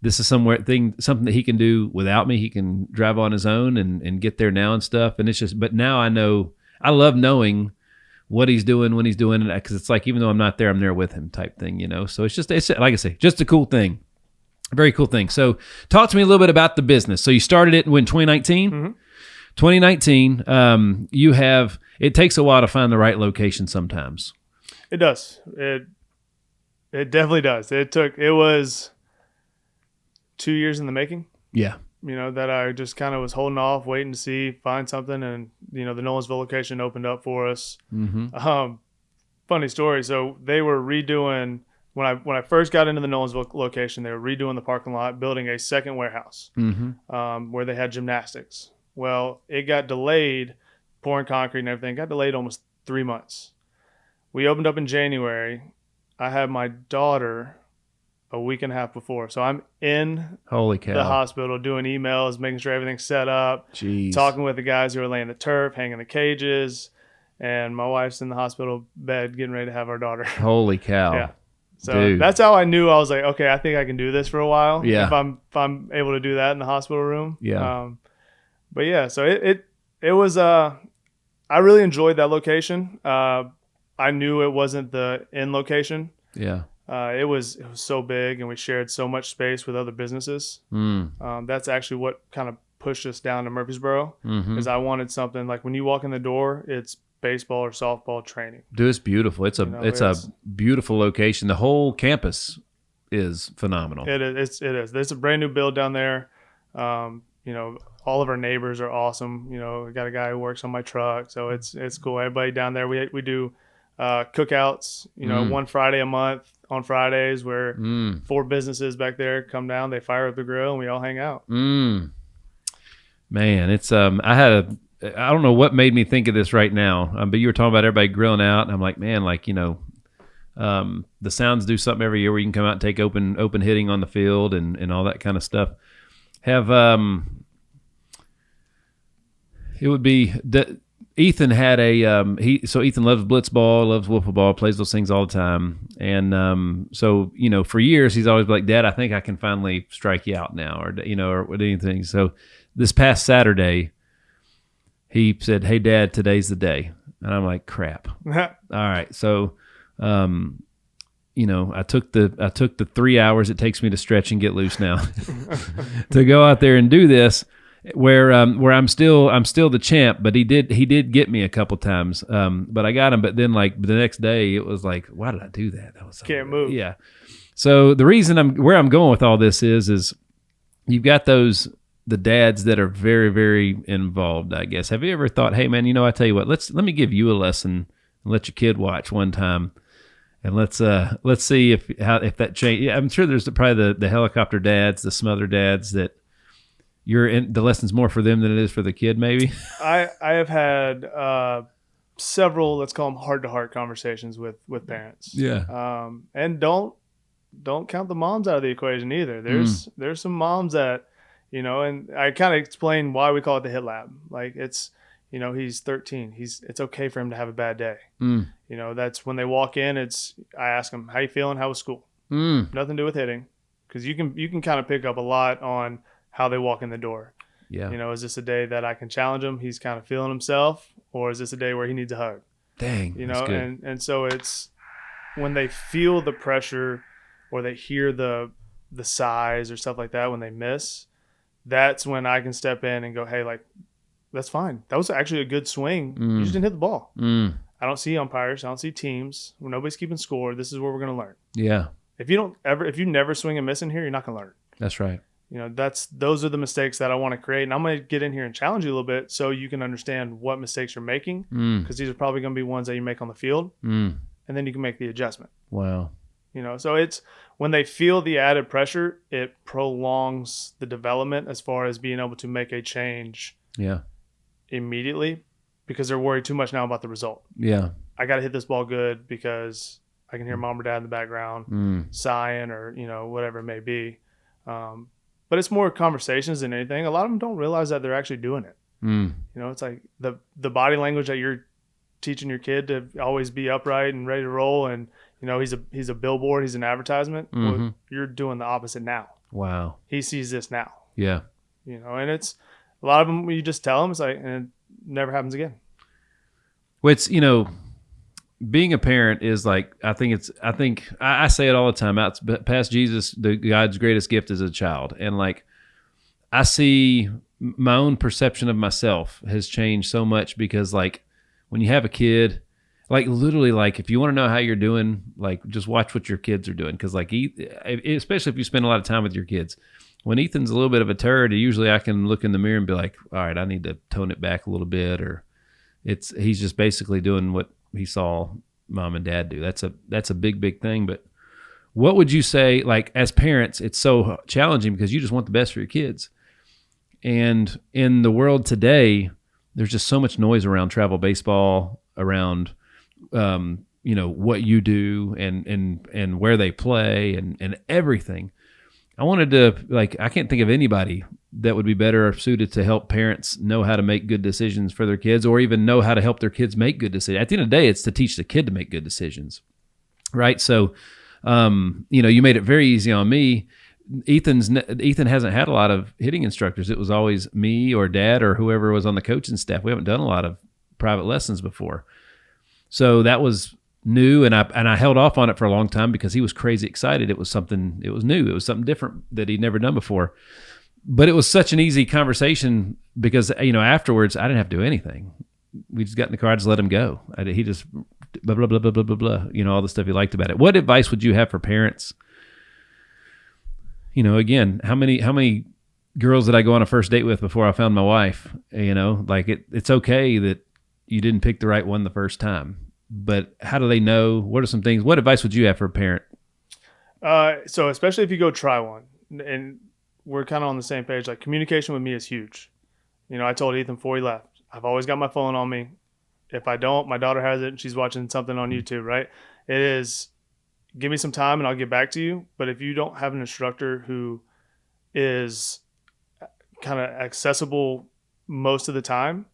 This is something that he can do without me. He can drive on his own and get there now and stuff. And it's just, but now I love knowing what he's doing when he's doing it, because it's like, even though I'm not there, I'm there with him type thing, So it's like I say, just a cool thing. A very cool thing. So talk to me a little bit about the business. So you started it in 2019? Mm-hmm. 2019, it takes a while to find the right location sometimes. It does. It definitely does. It was 2 years in the making. Yeah. That I just kind of was holding off, waiting to see, find something. And, the Nolensville location opened up for us. Mm-hmm. Funny story. So they were redoing, when I first got into the Nolensville location, they were redoing the parking lot, building a second warehouse, mm-hmm. Where they had gymnastics. Well, it got delayed, pouring concrete and everything, got delayed almost 3 months. We opened up in January. I had my daughter a week and a half before. So I'm in Holy cow. The hospital doing emails, making sure everything's set up, Jeez. Talking with the guys who are laying the turf, hanging the cages, and my wife's in the hospital bed getting ready to have our daughter. Holy cow. Yeah. So Dude. That's how I knew. I was like, okay, I think I can do this for a while. Yeah. If I'm able to do that in the hospital room. Yeah. But yeah, so it was I really enjoyed that location. I knew it wasn't the end location. Yeah. It was so big, and we shared so much space with other businesses. That's actually what kind of pushed us down to Murfreesboro, is I wanted something like when you walk in the door, it's baseball or softball training. Dude, it's beautiful. It's a beautiful location. The whole campus is phenomenal. It is. There's a brand new build down there. All of our neighbors are awesome. We got a guy who works on my truck, so it's cool. Everybody down there, we do cookouts. One Friday a month on Fridays, where 4 businesses back there come down. They fire up the grill, and we all hang out. Man, it's I don't know what made me think of this right now, but you were talking about everybody grilling out, and I'm like, man, the Sounds do something every year where you can come out and take open hitting on the field and all that kind of stuff. It would be that Ethan had so Ethan loves blitzball, loves wiffle ball, plays those things all the time. And so, for years he's always been like, Dad, I think I can finally strike you out now, or with anything. So this past Saturday, he said, "Hey Dad, today's the day." And I'm like, crap. All right. So, I took the 3 hours it takes me to stretch and get loose now to go out there and do this. Where I'm still the champ, but he did get me a couple times, but I got him. But then the next day it was like, why did I do that? That was can't move. Yeah. So the reason where I'm going with all this is you've got the dads that are very, very involved, I guess. Have you ever thought, hey man, I tell you what, let me give you a lesson and let your kid watch one time, And let's see if that change. Yeah, I'm sure there's probably the helicopter dads, the smother dads that the lesson's more for them than it is for the kid. Maybe. I have had several, let's call them heart-to-heart conversations with parents. Yeah. And don't count the moms out of the equation either. There's some moms that, and I kind of explain why we call it the hit lab. Like it's, he's 13. It's okay for him to have a bad day. That's when they walk in. I ask them, how you feeling? How was school? Nothing to do with hitting, because you can kind of pick up a lot on how they walk in the door. Yeah. Is this a day that I can challenge him? He's kind of feeling himself, or is this a day where he needs a hug? Dang. That's good. And so it's when they feel the pressure or they hear the sighs or stuff like that when they miss, that's when I can step in and go, hey, like, that's fine. That was actually a good swing. You just didn't hit the ball. I don't see umpires. I don't see teams. When nobody's keeping score, this is where we're going to learn. Yeah. If you never swing and miss in here, you're not going to learn. That's right. Those are the mistakes that I want to create. And I'm going to get in here and challenge you a little bit so you can understand what mistakes you're making, because these are probably going to be ones that you make on the field. And then you can make the adjustment. Wow. So it's when they feel the added pressure, it prolongs the development as far as being able to make a change immediately, because they're worried too much now about the result. Yeah. I got to hit this ball good because I can hear mom or dad in the background sighing or, whatever it may be. But it's more conversations than anything. A lot of them don't realize that they're actually doing it. It's like the body language that you're teaching your kid to always be upright and ready to roll, and he's a billboard, he's an advertisement. Well, you're doing the opposite now. Wow. He sees this now. Yeah. And it's a lot of them, you just tell them, it's like, and it never happens again. Well, it's, being a parent is like, I say it all the time, past Jesus, the God's greatest gift is a child. And like, I see my own perception of myself has changed so much, because like when you have a kid, like literally, like if you want to know how you're doing, like just watch what your kids are doing. Cause like, especially if you spend a lot of time with your kids, when Ethan's a little bit of a turd, usually I can look in the mirror and be like, all right, I need to tone it back a little bit. Or he's just basically doing what he saw mom and dad do. That's a big thing. But what would you say, like as parents, it's so challenging because you just want the best for your kids. And in the world today, there's just so much noise around travel baseball, around, what you do and where they play and everything. I wanted to, like, I can't think of anybody that would be better suited to help parents know how to make good decisions for their kids, or even know how to help their kids make good decisions. At the end of the day, it's to teach the kid to make good decisions, right? So, you made it very easy on me. Ethan hasn't had a lot of hitting instructors. It was always me or dad or whoever was on the coaching staff. We haven't done a lot of private lessons before. So that was new, and I held off on it for a long time because he was crazy excited. It was new. It was something different that he'd never done before. But it was such an easy conversation because, afterwards I didn't have to do anything. We just got in the car, I just let him go. He just blah, blah, blah, blah, blah, blah, blah, all the stuff he liked about it. What advice would you have for parents? Again, how many girls did I go on a first date with before I found my wife? Like it's okay that you didn't pick the right one the first time. But how do they know? What are some things? What advice would you have for a parent? So especially if you go try one, and we're kind of on the same page, like communication with me is huge. I told Ethan before he left, I've always got my phone on me. If I don't, my daughter has it and she's watching something on YouTube, right? It is, give me some time and I'll get back to you. But if you don't have an instructor who is kind of accessible most of the time,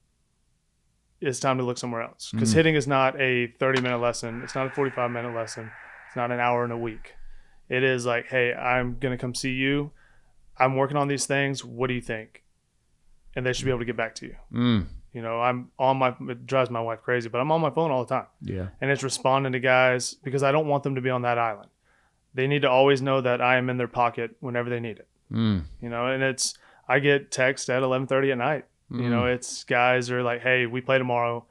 it's time to look somewhere else, because hitting is not a 30-minute lesson. It's not a 45-minute lesson. It's not an hour in a week. It is like, hey, I'm going to come see you. I'm working on these things. What do you think? And they should be able to get back to you. It drives my wife crazy, but I'm on my phone all the time. Yeah. And it's responding to guys because I don't want them to be on that island. They need to always know that I am in their pocket whenever they need it. And I get text at 11:30 at night. It's guys are like, hey, we play tomorrow.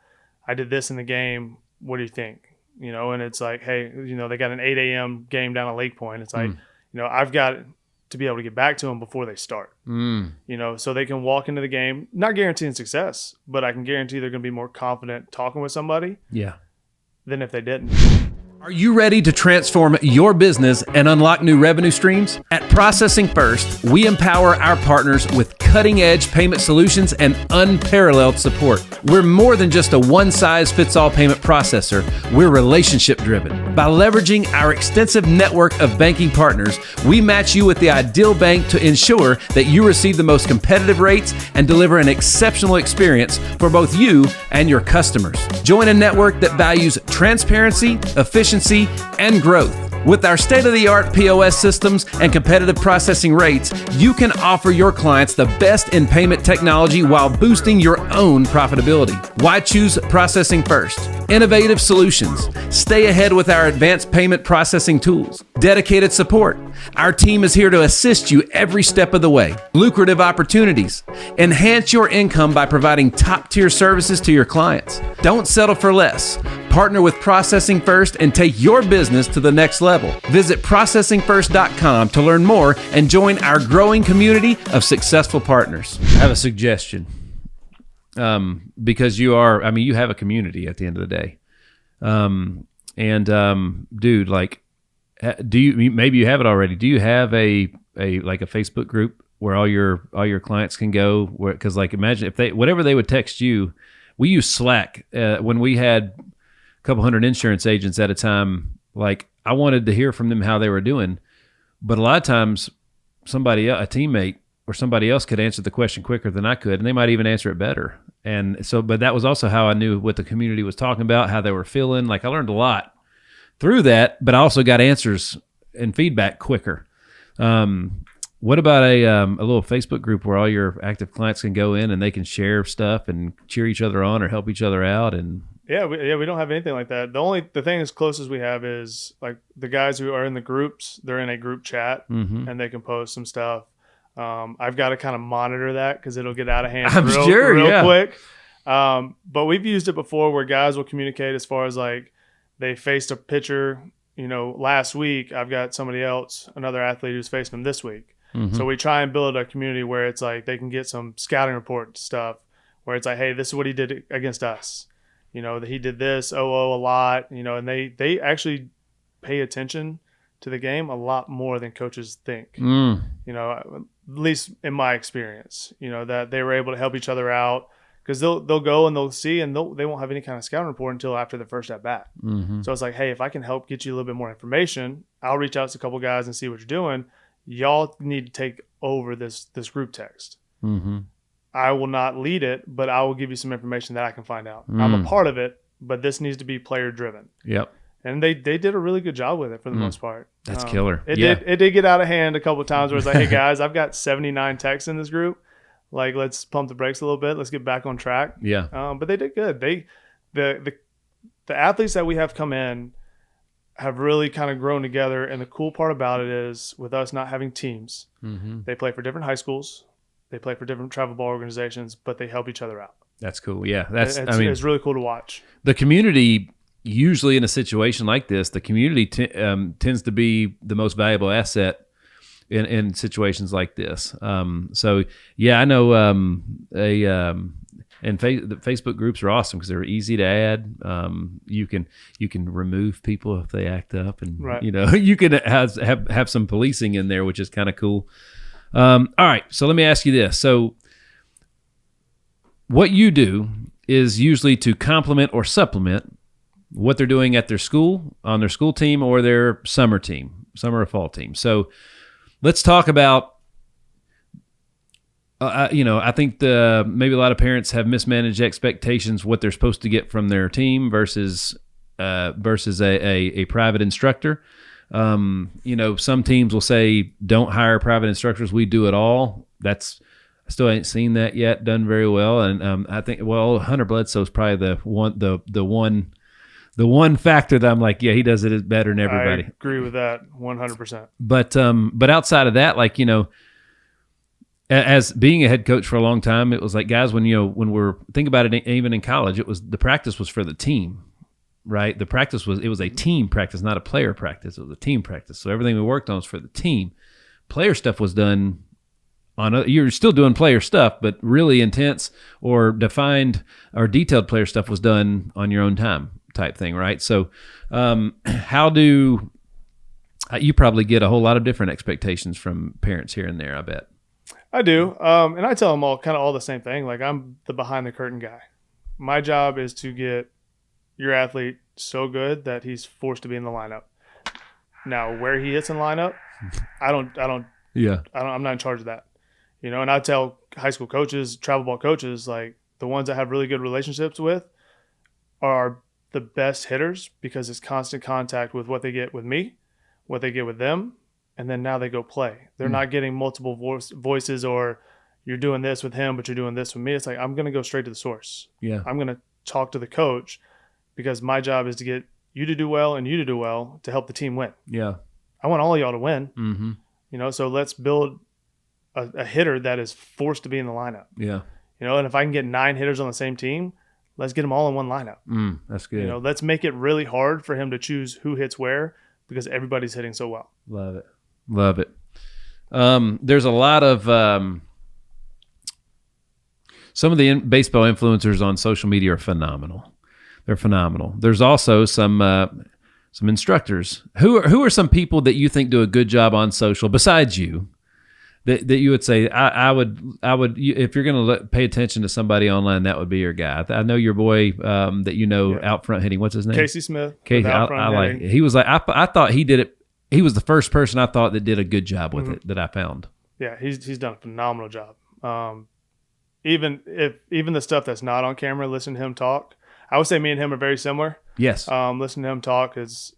I did this in the game. What do you think? And it's like, hey, they got an 8 a.m. game down at Lake Point. It's like, I've got to be able to get back to them before they start, so they can walk into the game, not guaranteeing success, but I can guarantee they're going to be more confident talking with somebody than if they didn't. Are you ready to transform your business and unlock new revenue streams? At Processing First, we empower our partners with cutting-edge payment solutions and unparalleled support. We're more than just a one-size-fits-all payment processor. We're relationship-driven. By leveraging our extensive network of banking partners, we match you with the ideal bank to ensure that you receive the most competitive rates and deliver an exceptional experience for both you and your customers. Join a network that values transparency, efficiency, and growth. With our state-of-the-art POS systems and competitive processing rates, you can offer your clients the best in payment technology while boosting your own profitability. Why choose Processing First? Innovative solutions. Stay ahead with our advanced payment processing tools. Dedicated support. Our team is here to assist you every step of the way. Lucrative opportunities. Enhance your income by providing top-tier services to your clients. Don't settle for less. Partner with Processing First and take your business to the next level. Visit processingfirst.com to learn more and join our growing community of successful partners. I have a suggestion. Because you have a community at the end of the day. Dude, like, maybe you have it already. Do you have a Facebook group where all your clients can go? Because like, imagine if whatever they would text you. We use Slack when we had a couple hundred insurance agents at a time. Like, I wanted to hear from them how they were doing, but a lot of times a teammate or somebody else could answer the question quicker than I could, and they might even answer it better. And so, but that was also how I knew what the community was talking about, how they were feeling. Like, I learned a lot through that, but I also got answers and feedback quicker. What about a little Facebook group where all your active clients can go in and they can share stuff and cheer each other on or help each other out? And we don't have anything like that. The thing as close as we have is like the guys who are in the groups. They're in a group chat and they can post some stuff. I've got to kind of monitor that because it'll get out of hand real quick. But we've used it before where guys will communicate as far as like they faced a pitcher, last week. I've got somebody else, another athlete who's facing them this week. Mm-hmm. So we try and build a community where it's like they can get some scouting report stuff where it's like, hey, this is what he did against us. That he did this, a lot, and they actually pay attention to the game a lot more than coaches think. At least in my experience, that they were able to help each other out because they'll go and they'll see and they won't have any kind of scouting report until after the first at bat. Mm-hmm. So it's like, hey, if I can help get you a little bit more information, I'll reach out to a couple guys and see what you're doing. Y'all need to take over this group text. Mm-hmm. I will not lead it, but I will give you some information that I can find out. I'm a part of it, but this needs to be player driven. Yep. And they did a really good job with it for the most part. That's killer. It did get out of hand a couple of times where it's like, hey guys, I've got 79 texts in this group. Like, let's pump the brakes a little bit. Let's get back on track. Yeah. But they did good. The athletes that we have come in have really kind of grown together. And the cool part about it is with us not having teams, they play for different high schools. They play for different travel ball organizations, but they help each other out. That's cool. Yeah. It's really cool to watch. The community, usually in a situation like this, the community tends to be the most valuable asset in situations like this. So yeah, I know, and the Facebook groups are awesome because they're easy to add. You can remove people if they act up, and right. You can have some policing in there, which is kind of cool. All right, so let me ask you this. So what you do is usually to complement or supplement what they're doing at their school, on their school team or their summer or fall team. So let's talk about, I think maybe a lot of parents have mismanaged expectations, what they're supposed to get from their team versus a private instructor. Some teams will say, don't hire private instructors. We do it all. I still ain't seen that yet done very well. And I think, Hunter Bledsoe is probably the one factor that I'm like, yeah, he does it better than everybody. I agree with that 100%. But outside of that, like, as being a head coach for a long time, it was like, guys, when we're think about it, even in college, the practice was for the team. Right, the practice was a team practice, not a player practice. It was a team practice. So everything we worked on was for the team. Player stuff was done you're still doing player stuff, but really intense or defined or detailed player stuff was done on your own time. type thing, right? So how do you probably get a whole lot of different expectations from parents here and there, I bet. I do. And I tell them all the same thing. Like, I'm the behind the curtain guy. My job is to get your athlete so good that he's forced to be in the lineup. Now, where he hits in lineup, I'm not in charge of that. And I tell high school coaches, travel ball coaches, like, the ones I have really good relationships with are the best hitters because it's constant contact with what they get with me, what they get with them, and then now they go play. They're not getting multiple voices or you're doing this with him, but you're doing this with me. It's like, I'm going to go straight to the source. Yeah. I'm going to talk to the coach because my job is to get you to do well and you to do well to help the team win. Yeah. I want all of y'all to win. Mm-hmm. So let's build a hitter that is forced to be in the lineup. Yeah. And if I can get 9 hitters on the same team, let's get them all in one lineup. That's good. Let's make it really hard for him to choose who hits where because everybody's hitting so well. Love it. There's a lot of some of the baseball influencers on social media are phenomenal. They're phenomenal. There's also some instructors. Who are some people that you think do a good job on social besides you? That you would say I would if you're going to pay attention to somebody online, that would be your guy. I know your boy that out front hitting. What's his name? Casey Smith. Casey, I like it. He was like I thought he did it. He was the first person I thought that did a good job with it that I found. Yeah, he's done a phenomenal job. Even the stuff that's not on camera, listen to him talk. I would say me and him are very similar. Yes. Listen to him talk is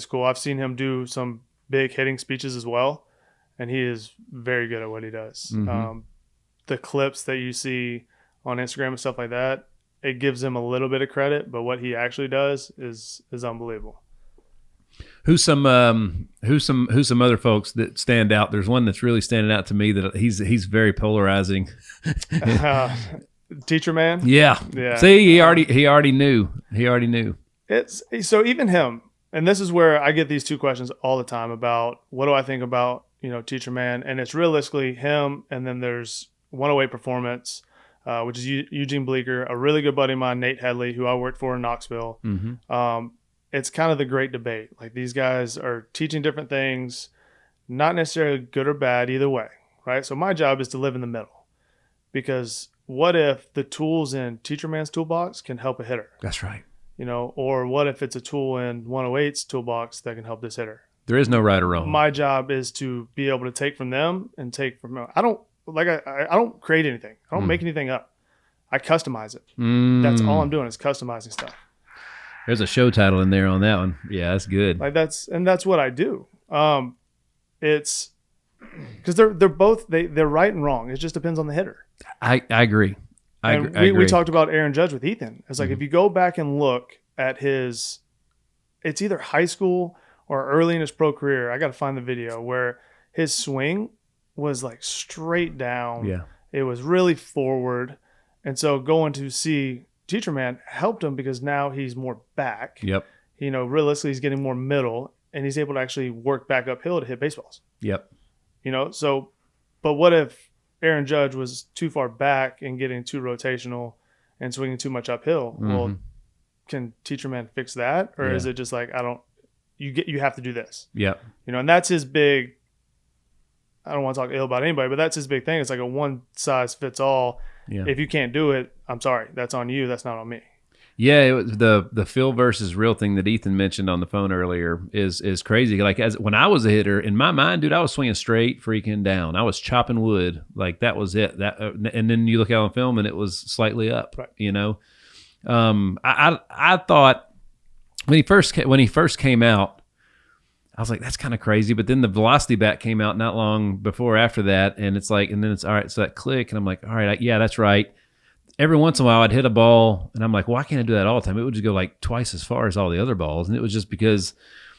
cool. I've seen him do some big hitting speeches as well, and he is very good at what he does. Mm-hmm. The clips that you see on Instagram and stuff like that, it gives him a little bit of credit, but what he actually does is unbelievable. Who's some other folks that stand out? There's one that's really standing out to me that he's very polarizing. Teacher man. Yeah. See, he already knew. It's so even him, and this is where I get these two questions all the time about what do I think about Teacher man, and it's realistically him, and then there's 108 Performance, which is Eugene Bleeker, a really good buddy of mine, Nate Headley, who I worked for in Knoxville. Mm-hmm. It's kind of the great debate. Like, these guys are teaching different things, not necessarily good or bad either way, right? So my job is to live in the middle, because what if the tools in Teacher Man's toolbox can help a hitter? That's right. Or what if it's a tool in 108's toolbox that can help this hitter? There is no right or wrong. My job is to be able to take from them and take from them. I don't create anything. I don't make anything up. I customize it. That's all I'm doing is customizing stuff. There's a show title in there on that one. Yeah, that's good. That's what I do. It's because they're both they're right and wrong. It just depends on the hitter. I agree. I agree. We talked about Aaron Judge with Ethan. It's like, if you go back and look at it's either high school or early in his pro career. I got to find the video where his swing was like straight down. Yeah, it was really forward, and so going to see Teacher Man helped him because now he's more back. Yep. Realistically, he's getting more middle, and he's able to actually work back uphill to hit baseballs. Yep. So, but what if Aaron Judge was too far back and getting too rotational and swinging too much uphill? Mm-hmm. Well, can Teacher Man fix that, or is it just like you have to do this? Yep. And that's his big. I don't want to talk ill about anybody, but that's his big thing. It's like a one size fits all. Yeah. If you can't do it, I'm sorry. That's on you. That's not on me. Yeah, it was the feel versus real thing that Ethan mentioned on the phone earlier is crazy. Like, when I was a hitter, in my mind, dude, I was swinging straight freaking down. I was chopping wood. Like, that was it. And then you look out on film and it was slightly up. Right. I thought when he first came out, I was like, that's kind of crazy. But then the velocity bat came out not long before after that, and it's like, and then it's all right. So that click, and I'm like, all right, yeah, that's right. Every once in a while, I'd hit a ball, and I'm like, why can't I do that all the time? It would just go like twice as far as all the other balls, and it was just because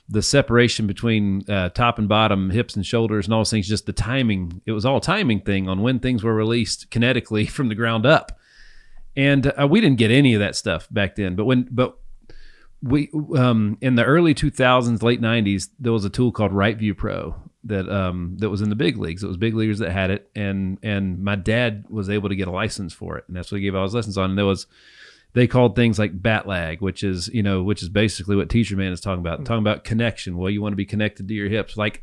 the separation between top and bottom, hips and shoulders, and all those things, just the timing. It was all a timing thing on when things were released kinetically from the ground up, and we didn't get any of that stuff back then. But we in the early 2000s, late 90s, there was a tool called Right View Pro that was in the big leagues. It was big leaguers that had it, and my dad was able to get a license for it, and that's what he gave all his lessons on. And they called things like bat lag, which is basically what Teacher Man is talking about connection. Well, you want to be connected to your hips. Like,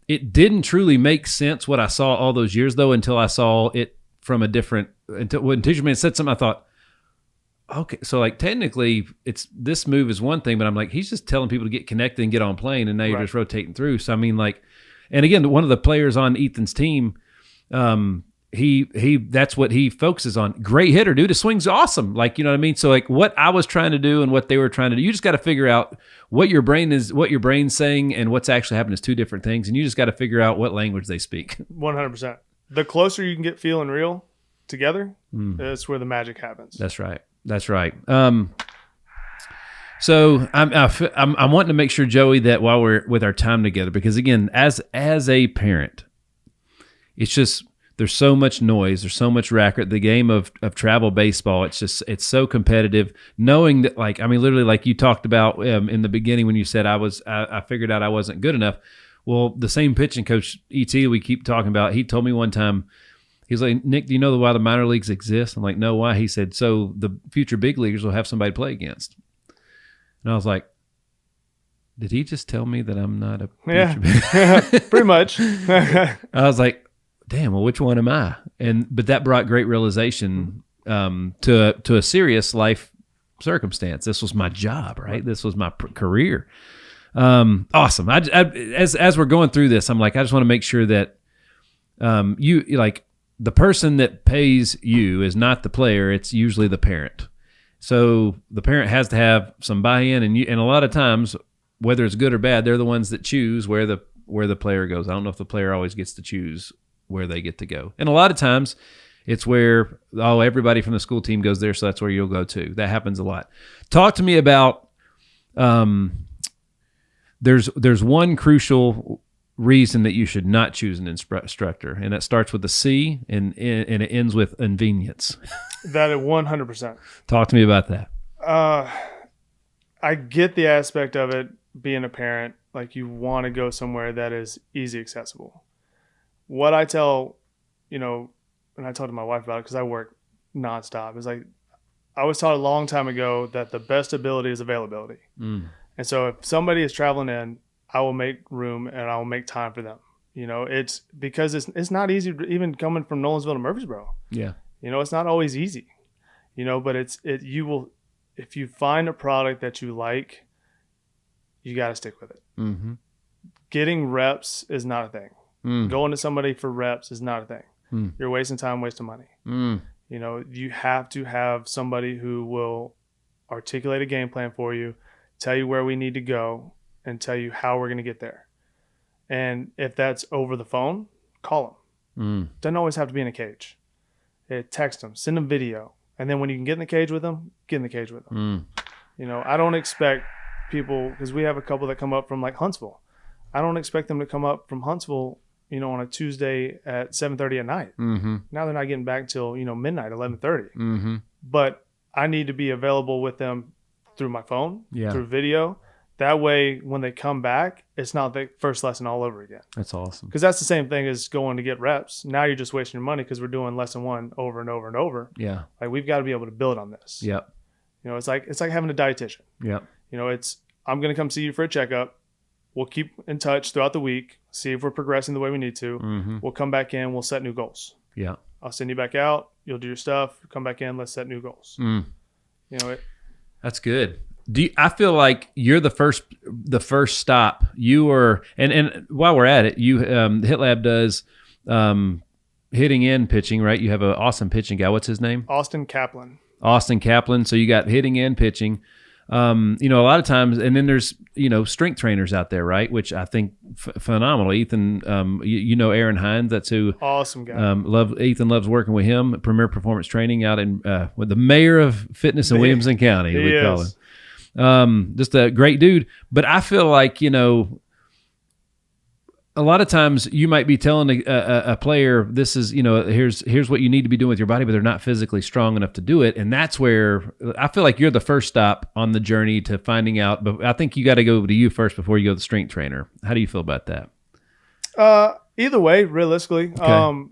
it didn't truly make sense what I saw all those years though, until I saw it from a different, until when Teacher Man said something, I thought, okay, so like technically this move is one thing, but I'm like, he's just telling people to get connected and get on plane, and now you're just rotating through. So I mean, like, and again, one of the players on Ethan's team, he that's what he focuses on. Great hitter, dude. His swing's awesome. Like, you know what I mean? So like what I was trying to do and what they were trying to do, you just got to figure out what your brain's saying and what's actually happening is two different things. And you just got to figure out what language they speak. 100%. The closer you can get feeling real together, that's where the magic happens. That's right. So I'm wanting to make sure, Joey, that while we're with our time together, because again, as a parent, it's just, there's so much noise, there's so much racket. The game of travel baseball, it's so competitive. Knowing that, like, I mean, literally, like you talked about in the beginning when you said I figured out I wasn't good enough. Well, the same pitching coach ET we keep talking about, he told me one time, he's like, Nick, do you know why the minor leagues exist? I'm like, no, why? He said, so the future big leaguers will have somebody to play against. And I was like, did he just tell me that I'm not a future big? Pretty much. I was like, damn, well, which one am I? But that brought great realization to a serious life circumstance. This was my job, right? This was my career. Awesome. As we're going through this, I'm like, I just want to make sure that you, like, the person that pays you is not the player. It's usually the parent. So the parent has to have some buy-in, and a lot of times, whether it's good or bad, they're the ones that choose where the player goes. I don't know if the player always gets to choose where they get to go. And a lot of times it's where, everybody from the school team goes there, so that's where you'll go too. That happens a lot. Talk to me about, there's one crucial reason that you should not choose an instructor, and that starts with a C and it ends with convenience. That 100%. Talk to me about that. I get the aspect of it being a parent, like you want to go somewhere that is easy accessible. What I tell, and I told my wife about it because I work nonstop, is like, I was taught a long time ago that the best ability is availability. And so if somebody is traveling in, I will make room and I will make time for them. It's because it's not easy, even coming from Nolensville to Murfreesboro. Yeah. It's not always easy, but you will, if you find a product that you like, you got to stick with it. Mm-hmm. Getting reps is not a thing. Going to somebody for reps is not a thing. You're wasting time, wasting money. You have to have somebody who will articulate a game plan for you, tell you where we need to go, and tell you how we're going to get there. And if that's over the phone, call them. Doesn't always have to be in a cage. Text them, send them video. And then when you can get in the cage with them, get in the cage with them. I don't expect people, because we have a couple that come up from like Huntsville. I don't expect them to come up from Huntsville, on a Tuesday at 7:30 at night. Now they're not getting back till, midnight, 11:30. But I need to be available with them through my phone, through video. That way, when they come back, it's not the first lesson all over again. That's awesome. Because that's the same thing as going to get reps. Now you're just wasting your money because we're doing lesson one over and over and over. Yeah. Like, we've got to be able to build on this. Yep. It's like having a dietitian. Yep. I'm going to come see you for a checkup. We'll keep in touch throughout the week, see if we're progressing the way we need to. We'll come back in. We'll set new goals. Yeah. I'll send you back out. You'll do your stuff. Come back in. Let's set new goals. That's good. I feel like you're the first stop. You are, and while we're at it, you the Hit Lab does hitting and pitching, right? You have an awesome pitching guy. What's his name? Austin Kaplan. So you got hitting and pitching. A lot of times, and then there's strength trainers out there, right? Which I think phenomenal. Ethan, Aaron Hines. That's who. Awesome guy. Ethan loves working with him. Premier Performance Training out in with the mayor of fitness in Williamson County. We call him. Just a great dude. But I feel like, a lot of times you might be telling a player, this is, here's what you need to be doing with your body, but they're not physically strong enough to do it. And that's where I feel like you're the first stop on the journey to finding out. But I think you got to go to you first before you go to the strength trainer. How do you feel about that? Either way, realistically, okay.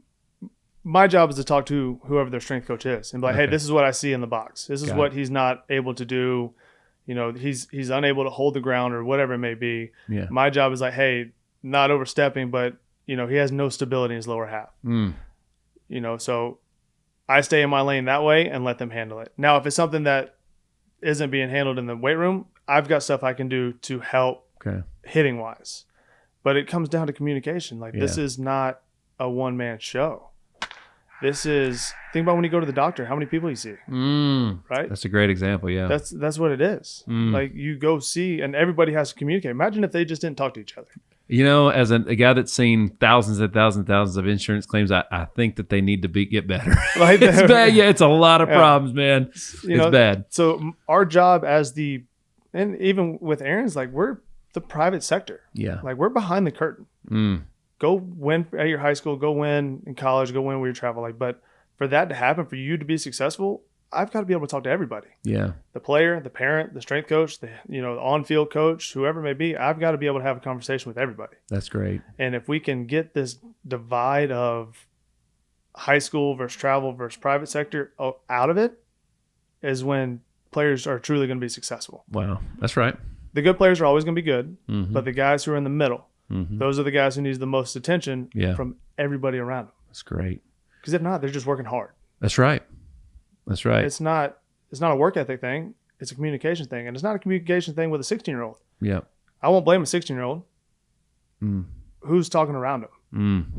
my job is to talk to whoever their strength coach is and be like, hey, Okay. this is what I see in the box. This is Got what it. he's not able to do. You know, he's unable to hold the ground or whatever it may be. Yeah. My job is like, hey, not overstepping, but, you know, he has no stability in his lower half. Mm. You know, so I stay in my lane that way and let them handle it. Now, if it's something that isn't being handled in the weight room, I've got stuff I can do to help Okay. hitting wise. But it comes down to communication. Like, this Yeah. is not a one-man show. This is, think about when you go to the doctor, how many people you see, right? That's a great example. Yeah. That's what it is. Like, you go see, and everybody has to communicate. Imagine if they just didn't talk to each other. You know, as a guy that's seen thousands and thousands and thousands of insurance claims, I think that they need to get better. Like, It's bad. Yeah, it's a lot of Yeah. problems, man. You know, It's bad. So our job and even with Aaron's, like, we're the private sector. Yeah. Like, we're behind the curtain. Go win at your high school, go win in college, go win where you travel. Like, but for that to happen, for you to be successful, I've got to be able to talk to everybody. Yeah. The player, the parent, the strength coach, the on-field coach, whoever it may be. I've got to be able to have a conversation with everybody. That's great. And if we can get this divide of high school versus travel versus private sector out of it, is when players are truly going to be successful. Wow. That's right. The good players are always going to be good, Mhm. but the guys who are in the middle, Mhm. those are the guys who need the most attention Yeah. from everybody around them. That's great. Because if not, they're just working hard. That's right. That's right. It's not a work ethic thing. It's a communication thing. And it's not a communication thing with a 16-year-old. Yeah. I won't blame a 16-year-old. Who's talking around him?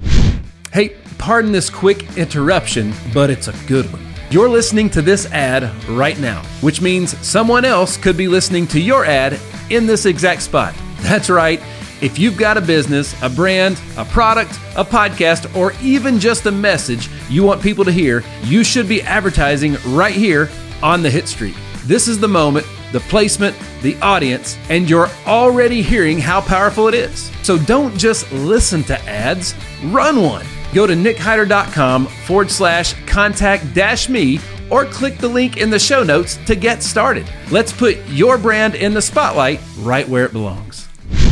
Hey, pardon this quick interruption, but it's a good one. You're listening to this ad right now, which means someone else could be listening to your ad in this exact spot. That's right. If you've got a business, a brand, a product, a podcast, or even just a message you want people to hear, you should be advertising right here on the Hitstreak. This is the moment, the placement, the audience, and you're already hearing how powerful it is. So don't just listen to ads, run one. Go to nickhyder.com/contact-me or click the link in the show notes to get started. Let's put your brand in the spotlight right where it belongs.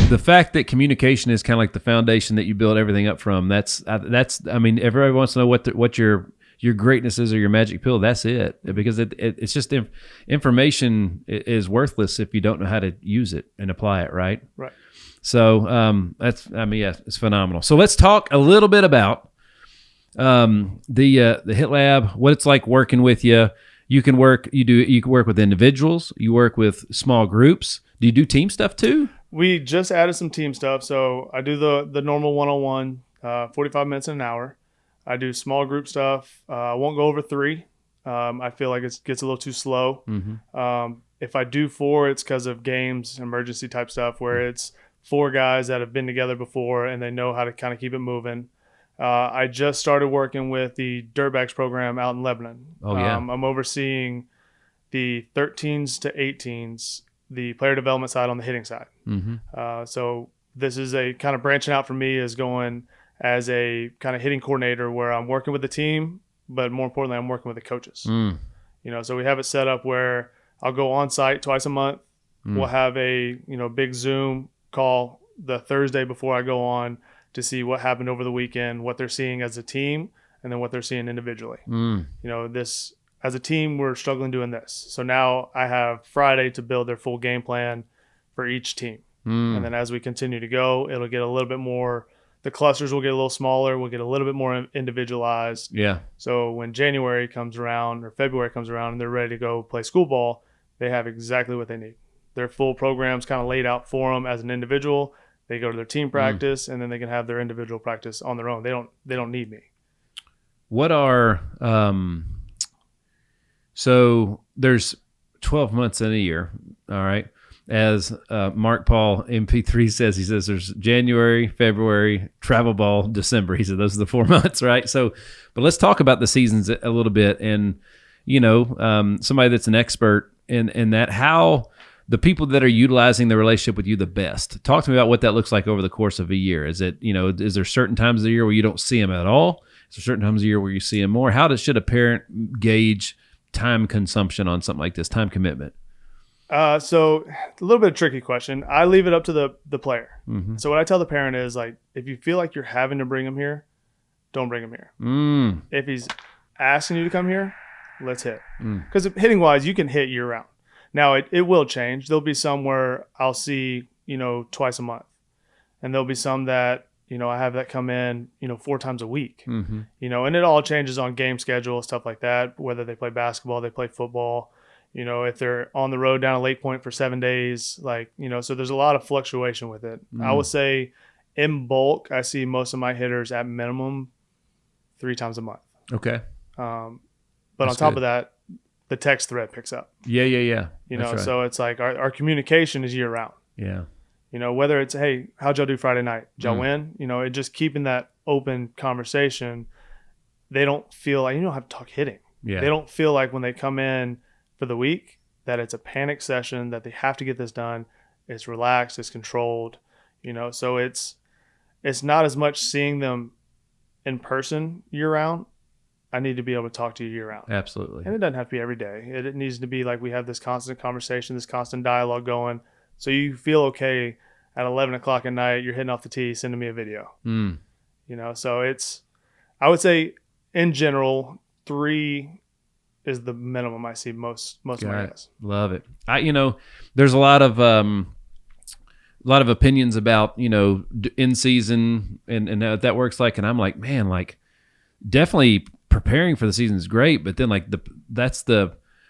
The fact that communication is kind of like the foundation that you build everything up from, that's I mean, everybody wants to know what your greatness is or your magic pill. That's it. Because it's just information is worthless if you don't know how to use it and apply it, right? Right. So it's phenomenal. So let's talk a little bit about the Hit Lab, what it's like working with you. You can work with individuals, you work with small groups. Do you do team stuff too? We just added some team stuff. So I do the normal one-on-one, 45 minutes an hour. I do small group stuff. I won't go over 3. I feel like it gets a little too slow. If I do 4, it's because of games, emergency type stuff, where it's 4 guys that have been together before and they know how to kind of keep it moving. I just started working with the Dirtbags program out in Lebanon. Oh, yeah. I'm overseeing the 13s to 18s, the player development side on the hitting side. So this is a kind of branching out for me, is going as a kind of hitting coordinator where I'm working with the team, but more importantly, I'm working with the coaches. So we have it set up where I'll go on site twice a month. We'll have a big Zoom call the Thursday before I go on to see what happened over the weekend, what they're seeing as a team, and then what they're seeing individually. This as a team, we're struggling doing this. So now I have Friday to build their full game plan for each team. And then as we continue to go, it'll get a little bit more, the clusters will get a little smaller, we'll get a little bit more individualized. Yeah. So when January comes around or February comes around and they're ready to go play school ball, they have exactly what they need. Their full program's kind of laid out for them as an individual. They go to their team practice and then they can have their individual practice on their own. They don't need me. What are so there's 12 months in a year, all right? As Mark Paul MP3 says, he says there's January, February, travel ball, December. He said those are the 4 months, right? So, but let's talk about the seasons a little bit, and somebody that's an expert in that, how the people that are utilizing the relationship with you the best. Talk to me about what that looks like over the course of a year. Is it is there certain times of the year where you don't see them at all? Is there certain times of the year where you see them more? Should a parent gauge time consumption on something like this, time commitment? So a little bit of a tricky question. I leave it up to the player. So what I tell the parent is, like, if you feel like you're having to bring them here, don't bring him here. Mm. If he's asking you to come here, let's hit. Mm. Because hitting wise, you can hit year round. Now it will change. There'll be some where I'll see, twice a month. And there'll be some that, I have that come in, 4 times a week, Mm-hmm. And it all changes on game schedule, stuff like that, whether they play basketball, they play football, if they're on the road down at Lake Point for 7 days, so there's a lot of fluctuation with it. I would say in bulk, I see most of my hitters at minimum 3 times a month. Okay. But That's on top good. of that, the text thread picks up, Yeah. That's right. so it's like our communication is year round. Yeah. Whether it's, hey, how'd y'all do Friday night? Did y'all win? It just keeping that open conversation. They don't feel like, you don't have to talk hitting. Yeah. They don't feel like when they come in for the week that it's a panic session, that they have to get this done. It's relaxed, it's controlled, so it's not as much seeing them in person year round. I need to be able to talk to you year round. Absolutely. And it doesn't have to be every day. It needs to be like we have this constant conversation, this constant dialogue going. So you feel okay at 11 o'clock at night, you're hitting off the tee, sending me a video. Mm. So I would say in general, 3 is the minimum I see most of my guys. Love it. There's a lot of opinions about, in season and how that works like, and I'm like, man, like definitely preparing for the season is great, but then like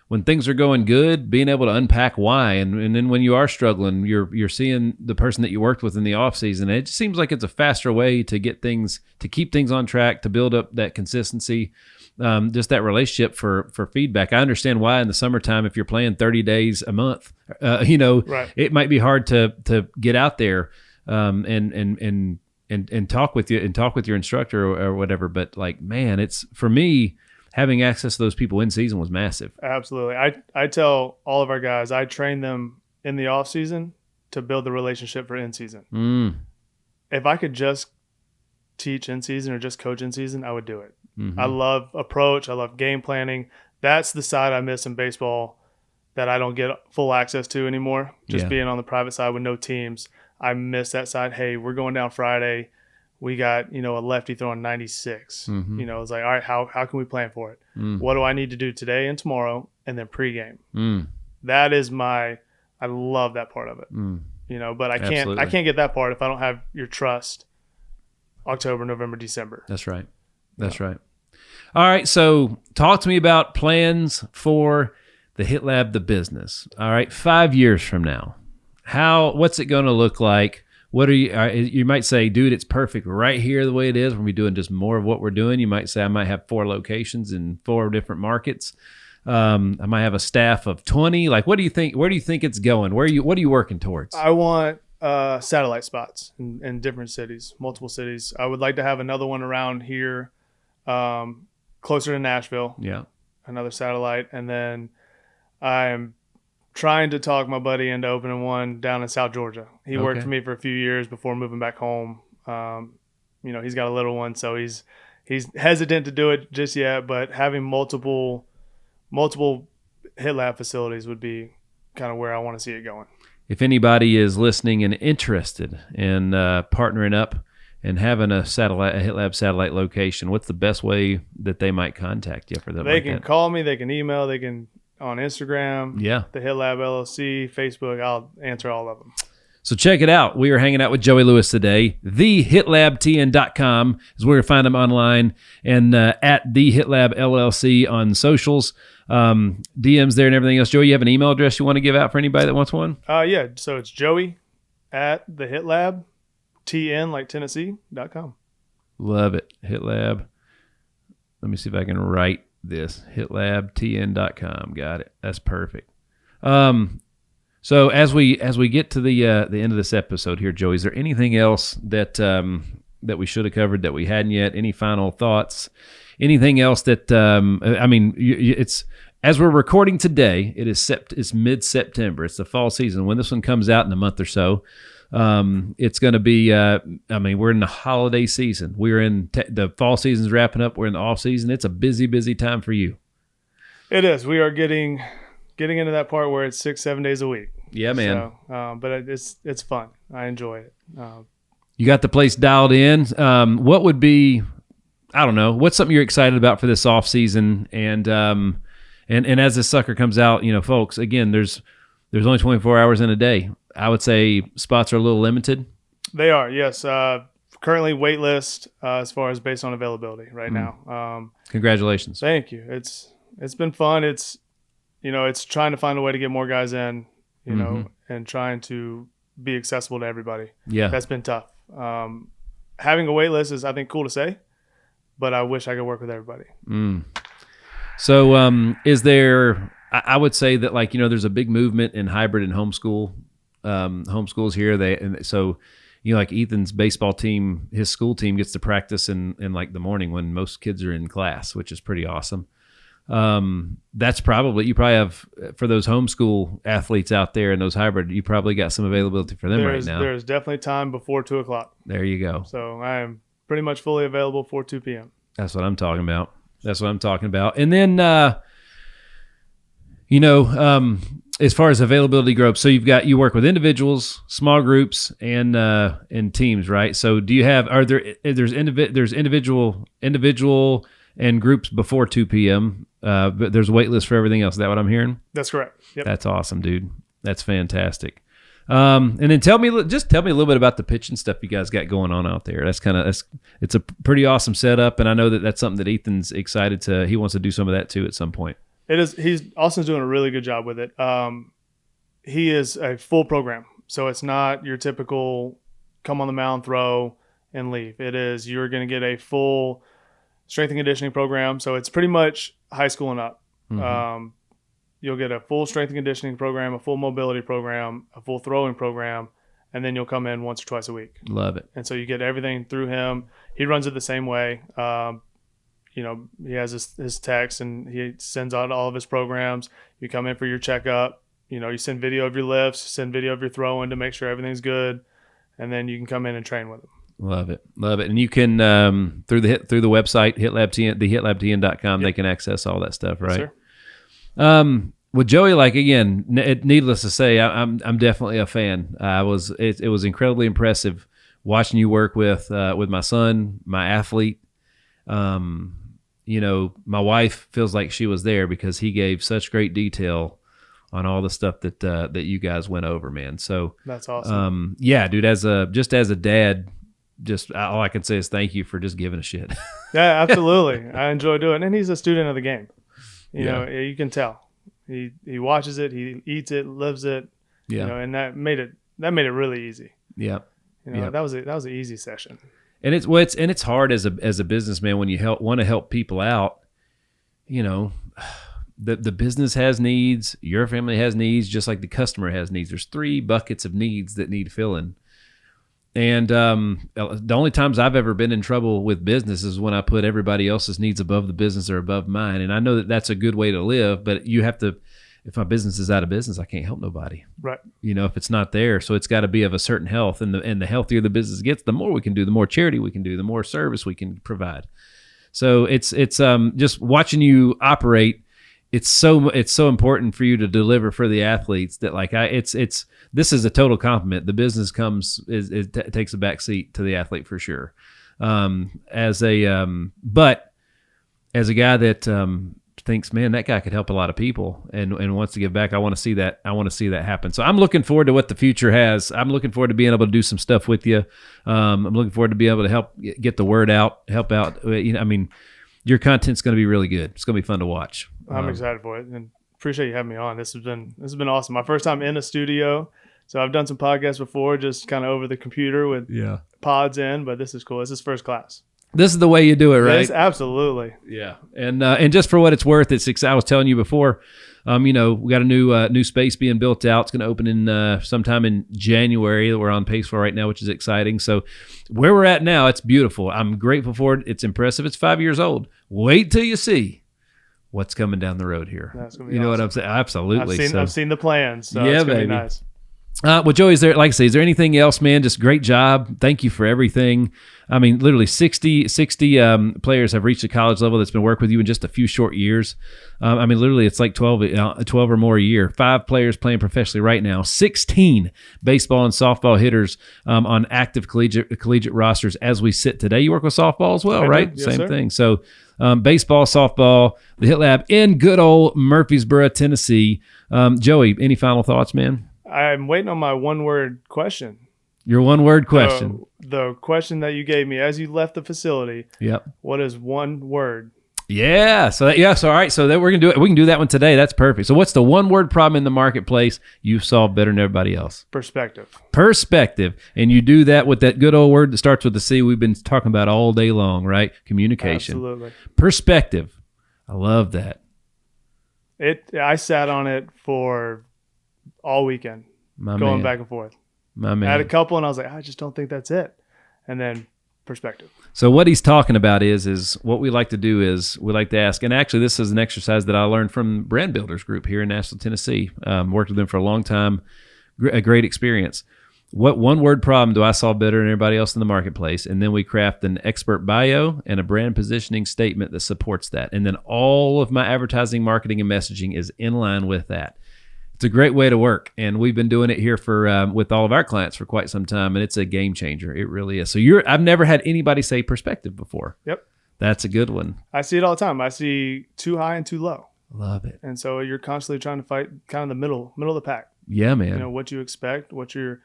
when things are going good, being able to unpack why, and then when you are struggling, you're seeing the person that you worked with in the off season. It just seems like it's a faster way to keep things on track, to build up that consistency, just that relationship for feedback. I understand why in the summertime, if you're playing 30 days a month, Right. It might be hard to get out there and talk with you and talk with your instructor or whatever. But like, man, it's for me. Having access to those people in season was massive. Absolutely. I tell all of our guys, I train them in the off season to build the relationship for in season. Mm. If I could just teach in season or just coach in season, I would do it. Mm-hmm. I love approach. I love game planning. That's the side I miss in baseball that I don't get full access to anymore. Just being on the private side with no teams. I miss that side. Hey, we're going down Friday. We got, a lefty throwing 96. Mm-hmm. It's like, all right, how can we plan for it? Mm. What do I need to do today and tomorrow? And then pregame. Mm. That is I love that part of it. Mm. But I can't get that part if I don't have your trust October, November, December. That's right. That's right. All right. So talk to me about plans for the Hit Lab, the business. All right. 5 years from now, what's it going to look like? What are you might say, dude, it's perfect right here the way it is. We're going to be doing just more of what we're doing. You might say I might have 4 locations in 4 different markets. I might have a staff of 20. Like, what do you think? Where do you think it's going? What are you working towards? I want satellite spots in different cities, multiple cities. I would like to have another one around here, closer to Nashville. Yeah. Another satellite. And then I'm trying to talk my buddy into opening one down in South Georgia. He worked for me for a few years before moving back home. He's got a little one, so he's hesitant to do it just yet, but having multiple Hit Lab facilities would be kind of where I want to see it going. If anybody is listening and interested in partnering up and having a Hit Lab satellite location, what's the best way that they might contact you for that? They can call me, they can email, they can on Instagram, the Hit Lab LLC, Facebook. I'll answer all of them. So check it out. We are hanging out with Joey Lewis today. TheHitLabTN.com is where you find him online, and at the Hit Lab LLC on socials. DMs there and everything else. Joey, you have an email address you want to give out for anybody that wants one? Yeah. So it's Joey at the Hit Lab, TN like Tennessee.com. Love it. Hit Lab. Let me see if I can write this. HitLabTN.com. Got it. That's perfect. So as we get to the end of this episode here, Joey, is there anything else that we should have covered that we hadn't yet? Any final thoughts? Anything else that it's as we're recording today, it's mid-September. It's the fall season. When this one comes out in a month or so, it's going to be. We're in the holiday season. We're in the fall season's wrapping up. We're in the off season. It's a busy time for you. It is. We are getting into that part where it's 6-7 days a week. Yeah, man. So, but it's fun. I enjoy it. You got the place dialed in. What would be? I don't know, what's something you're excited about for this off season? And as this sucker comes out, folks, again, there's only 24 hours in a day. I would say spots are a little limited. They are, yes. Currently wait list as far as based on availability right now. Congratulations. Thank you. It's been fun. It's trying to find a way to get more guys in, and trying to be accessible to everybody. Yeah. That's been tough. Having a wait list is, I think, cool to say, but I wish I could work with everybody. So is there, I would say that there's a big movement in hybrid and homeschool, homeschools here. So like Ethan's baseball team, his school team gets to practice in like the morning when most kids are in class, which is pretty awesome. That's probably, you probably have, for those homeschool athletes out there and those hybrid, you probably got some availability for them right now. There's definitely time before 2:00. There you go. So I am pretty much fully available for 2 p.m. That's what I'm talking about. And then, as far as availability groups, so you work with individuals, small groups, and teams, right? So do you have, there's individual and groups before 2 p.m., but there's a wait list for everything else. Is that what I'm hearing? That's correct. Yep. That's awesome, dude. That's fantastic. And then tell me a little bit about the pitching stuff you guys got going on out there. It's a pretty awesome setup, and I know that that's something that Ethan's excited he wants to do some of that too at some point. It is. Austin's doing a really good job with it. He is a full program, so it's not your typical come on the mound, throw, and leave. It is, you're going to get a full strength and conditioning program. So it's pretty much high school and up. Mm-hmm. You'll get a full strength and conditioning program, a full mobility program, a full throwing program, and then you'll come in once or twice a week. Love it. And so you get everything through him. He runs it the same way. He has his text, and he sends out all of his programs. You come in for your checkup. You send video of your lifts, send video of your throwing to make sure everything's good, and then you can come in and train with him. Love it. And you can through the website hitlabtn.com, yep. They can access all that stuff, right? Yes, sir. With Joey, again, needless to say, I'm definitely a fan. It was incredibly impressive watching you work with my son, my athlete. My wife feels like she was there because he gave such great detail on all the stuff that you guys went over, man. So that's awesome. Yeah, dude, as a dad, all I can say is thank you for just giving a shit. Yeah, absolutely. I enjoy doing it. And he's a student of the game. You can tell. He watches it, he eats it, lives it. Yeah. And that made it really easy. Yeah. That was an easy session. And it's hard as a businessman when you want to help people out. The business has needs, your family has needs, just like the customer has needs. There's 3 buckets of needs that need filling. And the only times I've ever been in trouble with business is when I put everybody else's needs above the business or above mine. And I know that that's a good way to live, but you have to. If my business is out of business, I can't help nobody. Right. If it's not there, so it's got to be of a certain health, and the healthier the business gets, the more we can do, the more charity we can do, the more service we can provide. So it's just watching you operate. It's so important for you to deliver for the athletes that this is a total compliment. The business takes a back seat to the athlete for sure. As a guy that thinks, man, that guy could help a lot of people and wants to give back. I want to see that. I want to see that happen. So I'm looking forward to what the future has. I'm looking forward to being able to do some stuff with you. I'm looking forward to being able to help get the word out, help out. Your content's going to be really good. It's going to be fun to watch. I'm excited for it, and appreciate you having me on. This has been awesome. My first time in a studio. So I've done some podcasts before, just kind of over the computer with pods in, but this is cool. This is first class. This is the way you do it, right? Yes, absolutely. Yeah, and just for what it's worth, I was telling you before, we got a new space being built out. It's going to open in sometime in January that we're on pace for right now, which is exciting. So where we're at now, it's beautiful. I'm grateful for it. It's impressive. It's 5 years old. Wait till you see what's coming down the road here. That's gonna be awesome. What I'm saying? Absolutely. I've seen the plans. So yeah, it's gonna baby. be nice. Well, Joey, is there, like I say, is there anything else, man? Just great job. Thank you for everything. I mean, literally 60 players have reached the college level that's been working with you in just a few short years. I mean, literally, it's like 12 or more a year. 5 players playing professionally right now. 16 baseball and softball hitters on active collegiate rosters as we sit today. You work with softball as well, right? Yes, Same sir. thing. So baseball, softball, the Hit Lab in good old Murfreesboro, Tennessee. Joey, any final thoughts, man? I'm waiting on my one-word question. Your one-word question. The question that you gave me as you left the facility. Yep. What is one word? Yeah. So all right. So that we're gonna do it. We can do that one today. That's perfect. So what's the one-word problem in the marketplace you've solved better than everybody else? Perspective. Perspective. And you do that with that good old word that starts with the C we've been talking about all day long, right? Communication. Absolutely. Perspective. I love that. I sat on it for all weekend, going back and forth. My man. I had a couple, and I was like, I just don't think that's it. And then perspective. So what he's talking about is what we like to do is we like to ask, and actually this is an exercise that I learned from Brand Builders Group here in Nashville, Tennessee. Worked with them for a long time, a great experience. What one word problem do I solve better than everybody else in the marketplace? And then we craft an expert bio and a brand positioning statement that supports that. And then all of my advertising, marketing, and messaging is in line with that. It's a great way to work, and we've been doing it here for with all of our clients for quite some time, and it's a game changer. It really is. So I've never had anybody say perspective before. Yep. That's a good one. I see it all the time. I see too high and too low. Love it. And so you're constantly trying to fight kind of the middle of the pack. Yeah, man. You know, what you expect, what you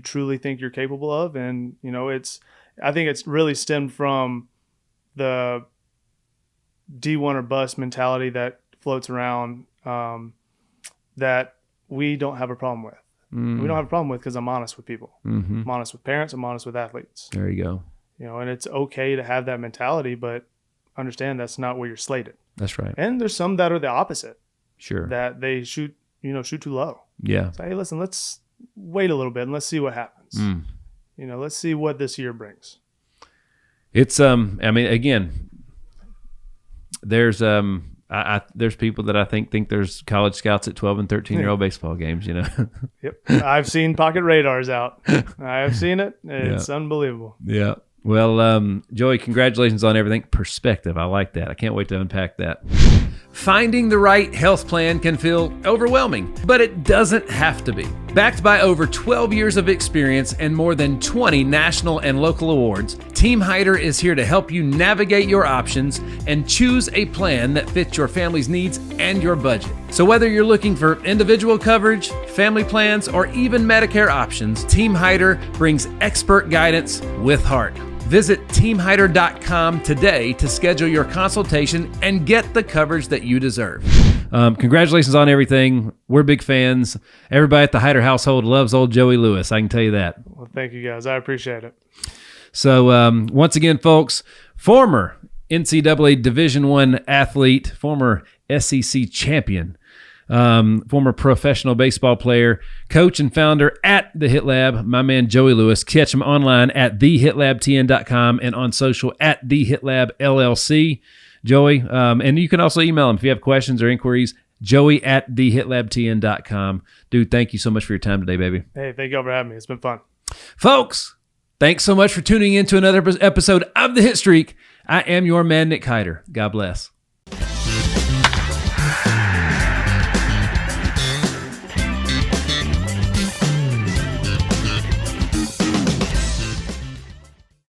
truly think you're capable of. And, you know, I think it's really stemmed from the D1 or bust mentality that floats around, that we don't have a problem with. We don't have a problem with because I'm honest with people. Mm-hmm. I'm honest with parents. I'm honest with athletes. There you go. You know, and it's okay to have that mentality, but understand that's not where you're slated. That's right. And there's some that are the opposite, Sure. that they shoot too low. Yeah. So, hey, listen, let's wait a little bit and let's see what happens. You know, let's see what this year brings. It's I mean, again, there's there's people that I think there's college scouts at 12 and 13-year-old baseball games, you know. Yep. I've seen pocket radars out. I have seen it. It's unbelievable. Yeah. Well, Joey, congratulations on everything. Perspective. I like that. I can't wait to unpack that. Finding the right health plan can feel overwhelming, but it doesn't have to be. Backed by over 12 years of experience and more than 20 national and local awards, Team Hyder is here to help you navigate your options and choose a plan that fits your family's needs and your budget. So whether you're looking for individual coverage, family plans, or even Medicare options, Team Hyder brings expert guidance with heart. Visit teamhyder.com today to schedule your consultation and get the coverage that you deserve. Congratulations on everything. We're big fans. Everybody at the Hyder household loves old Joey Lewis. I can tell you that. Well, thank you guys. I appreciate it. So once again, folks, former NCAA Division I athlete, former SEC champion, former professional baseball player, coach and founder at the Hit Lab, my man Joey Lewis. Catch him online at thehitlabtn.com and on social at thehitlabllc. Joey, and you can also email him if you have questions or inquiries, joey at thehitlabtn.com. Dude, thank you so much for your time today, baby. Hey, thank you all for having me. It's been fun. Folks, thanks so much for tuning in to another episode of the Hit Streak. I am your man, Nick Hyder. God bless.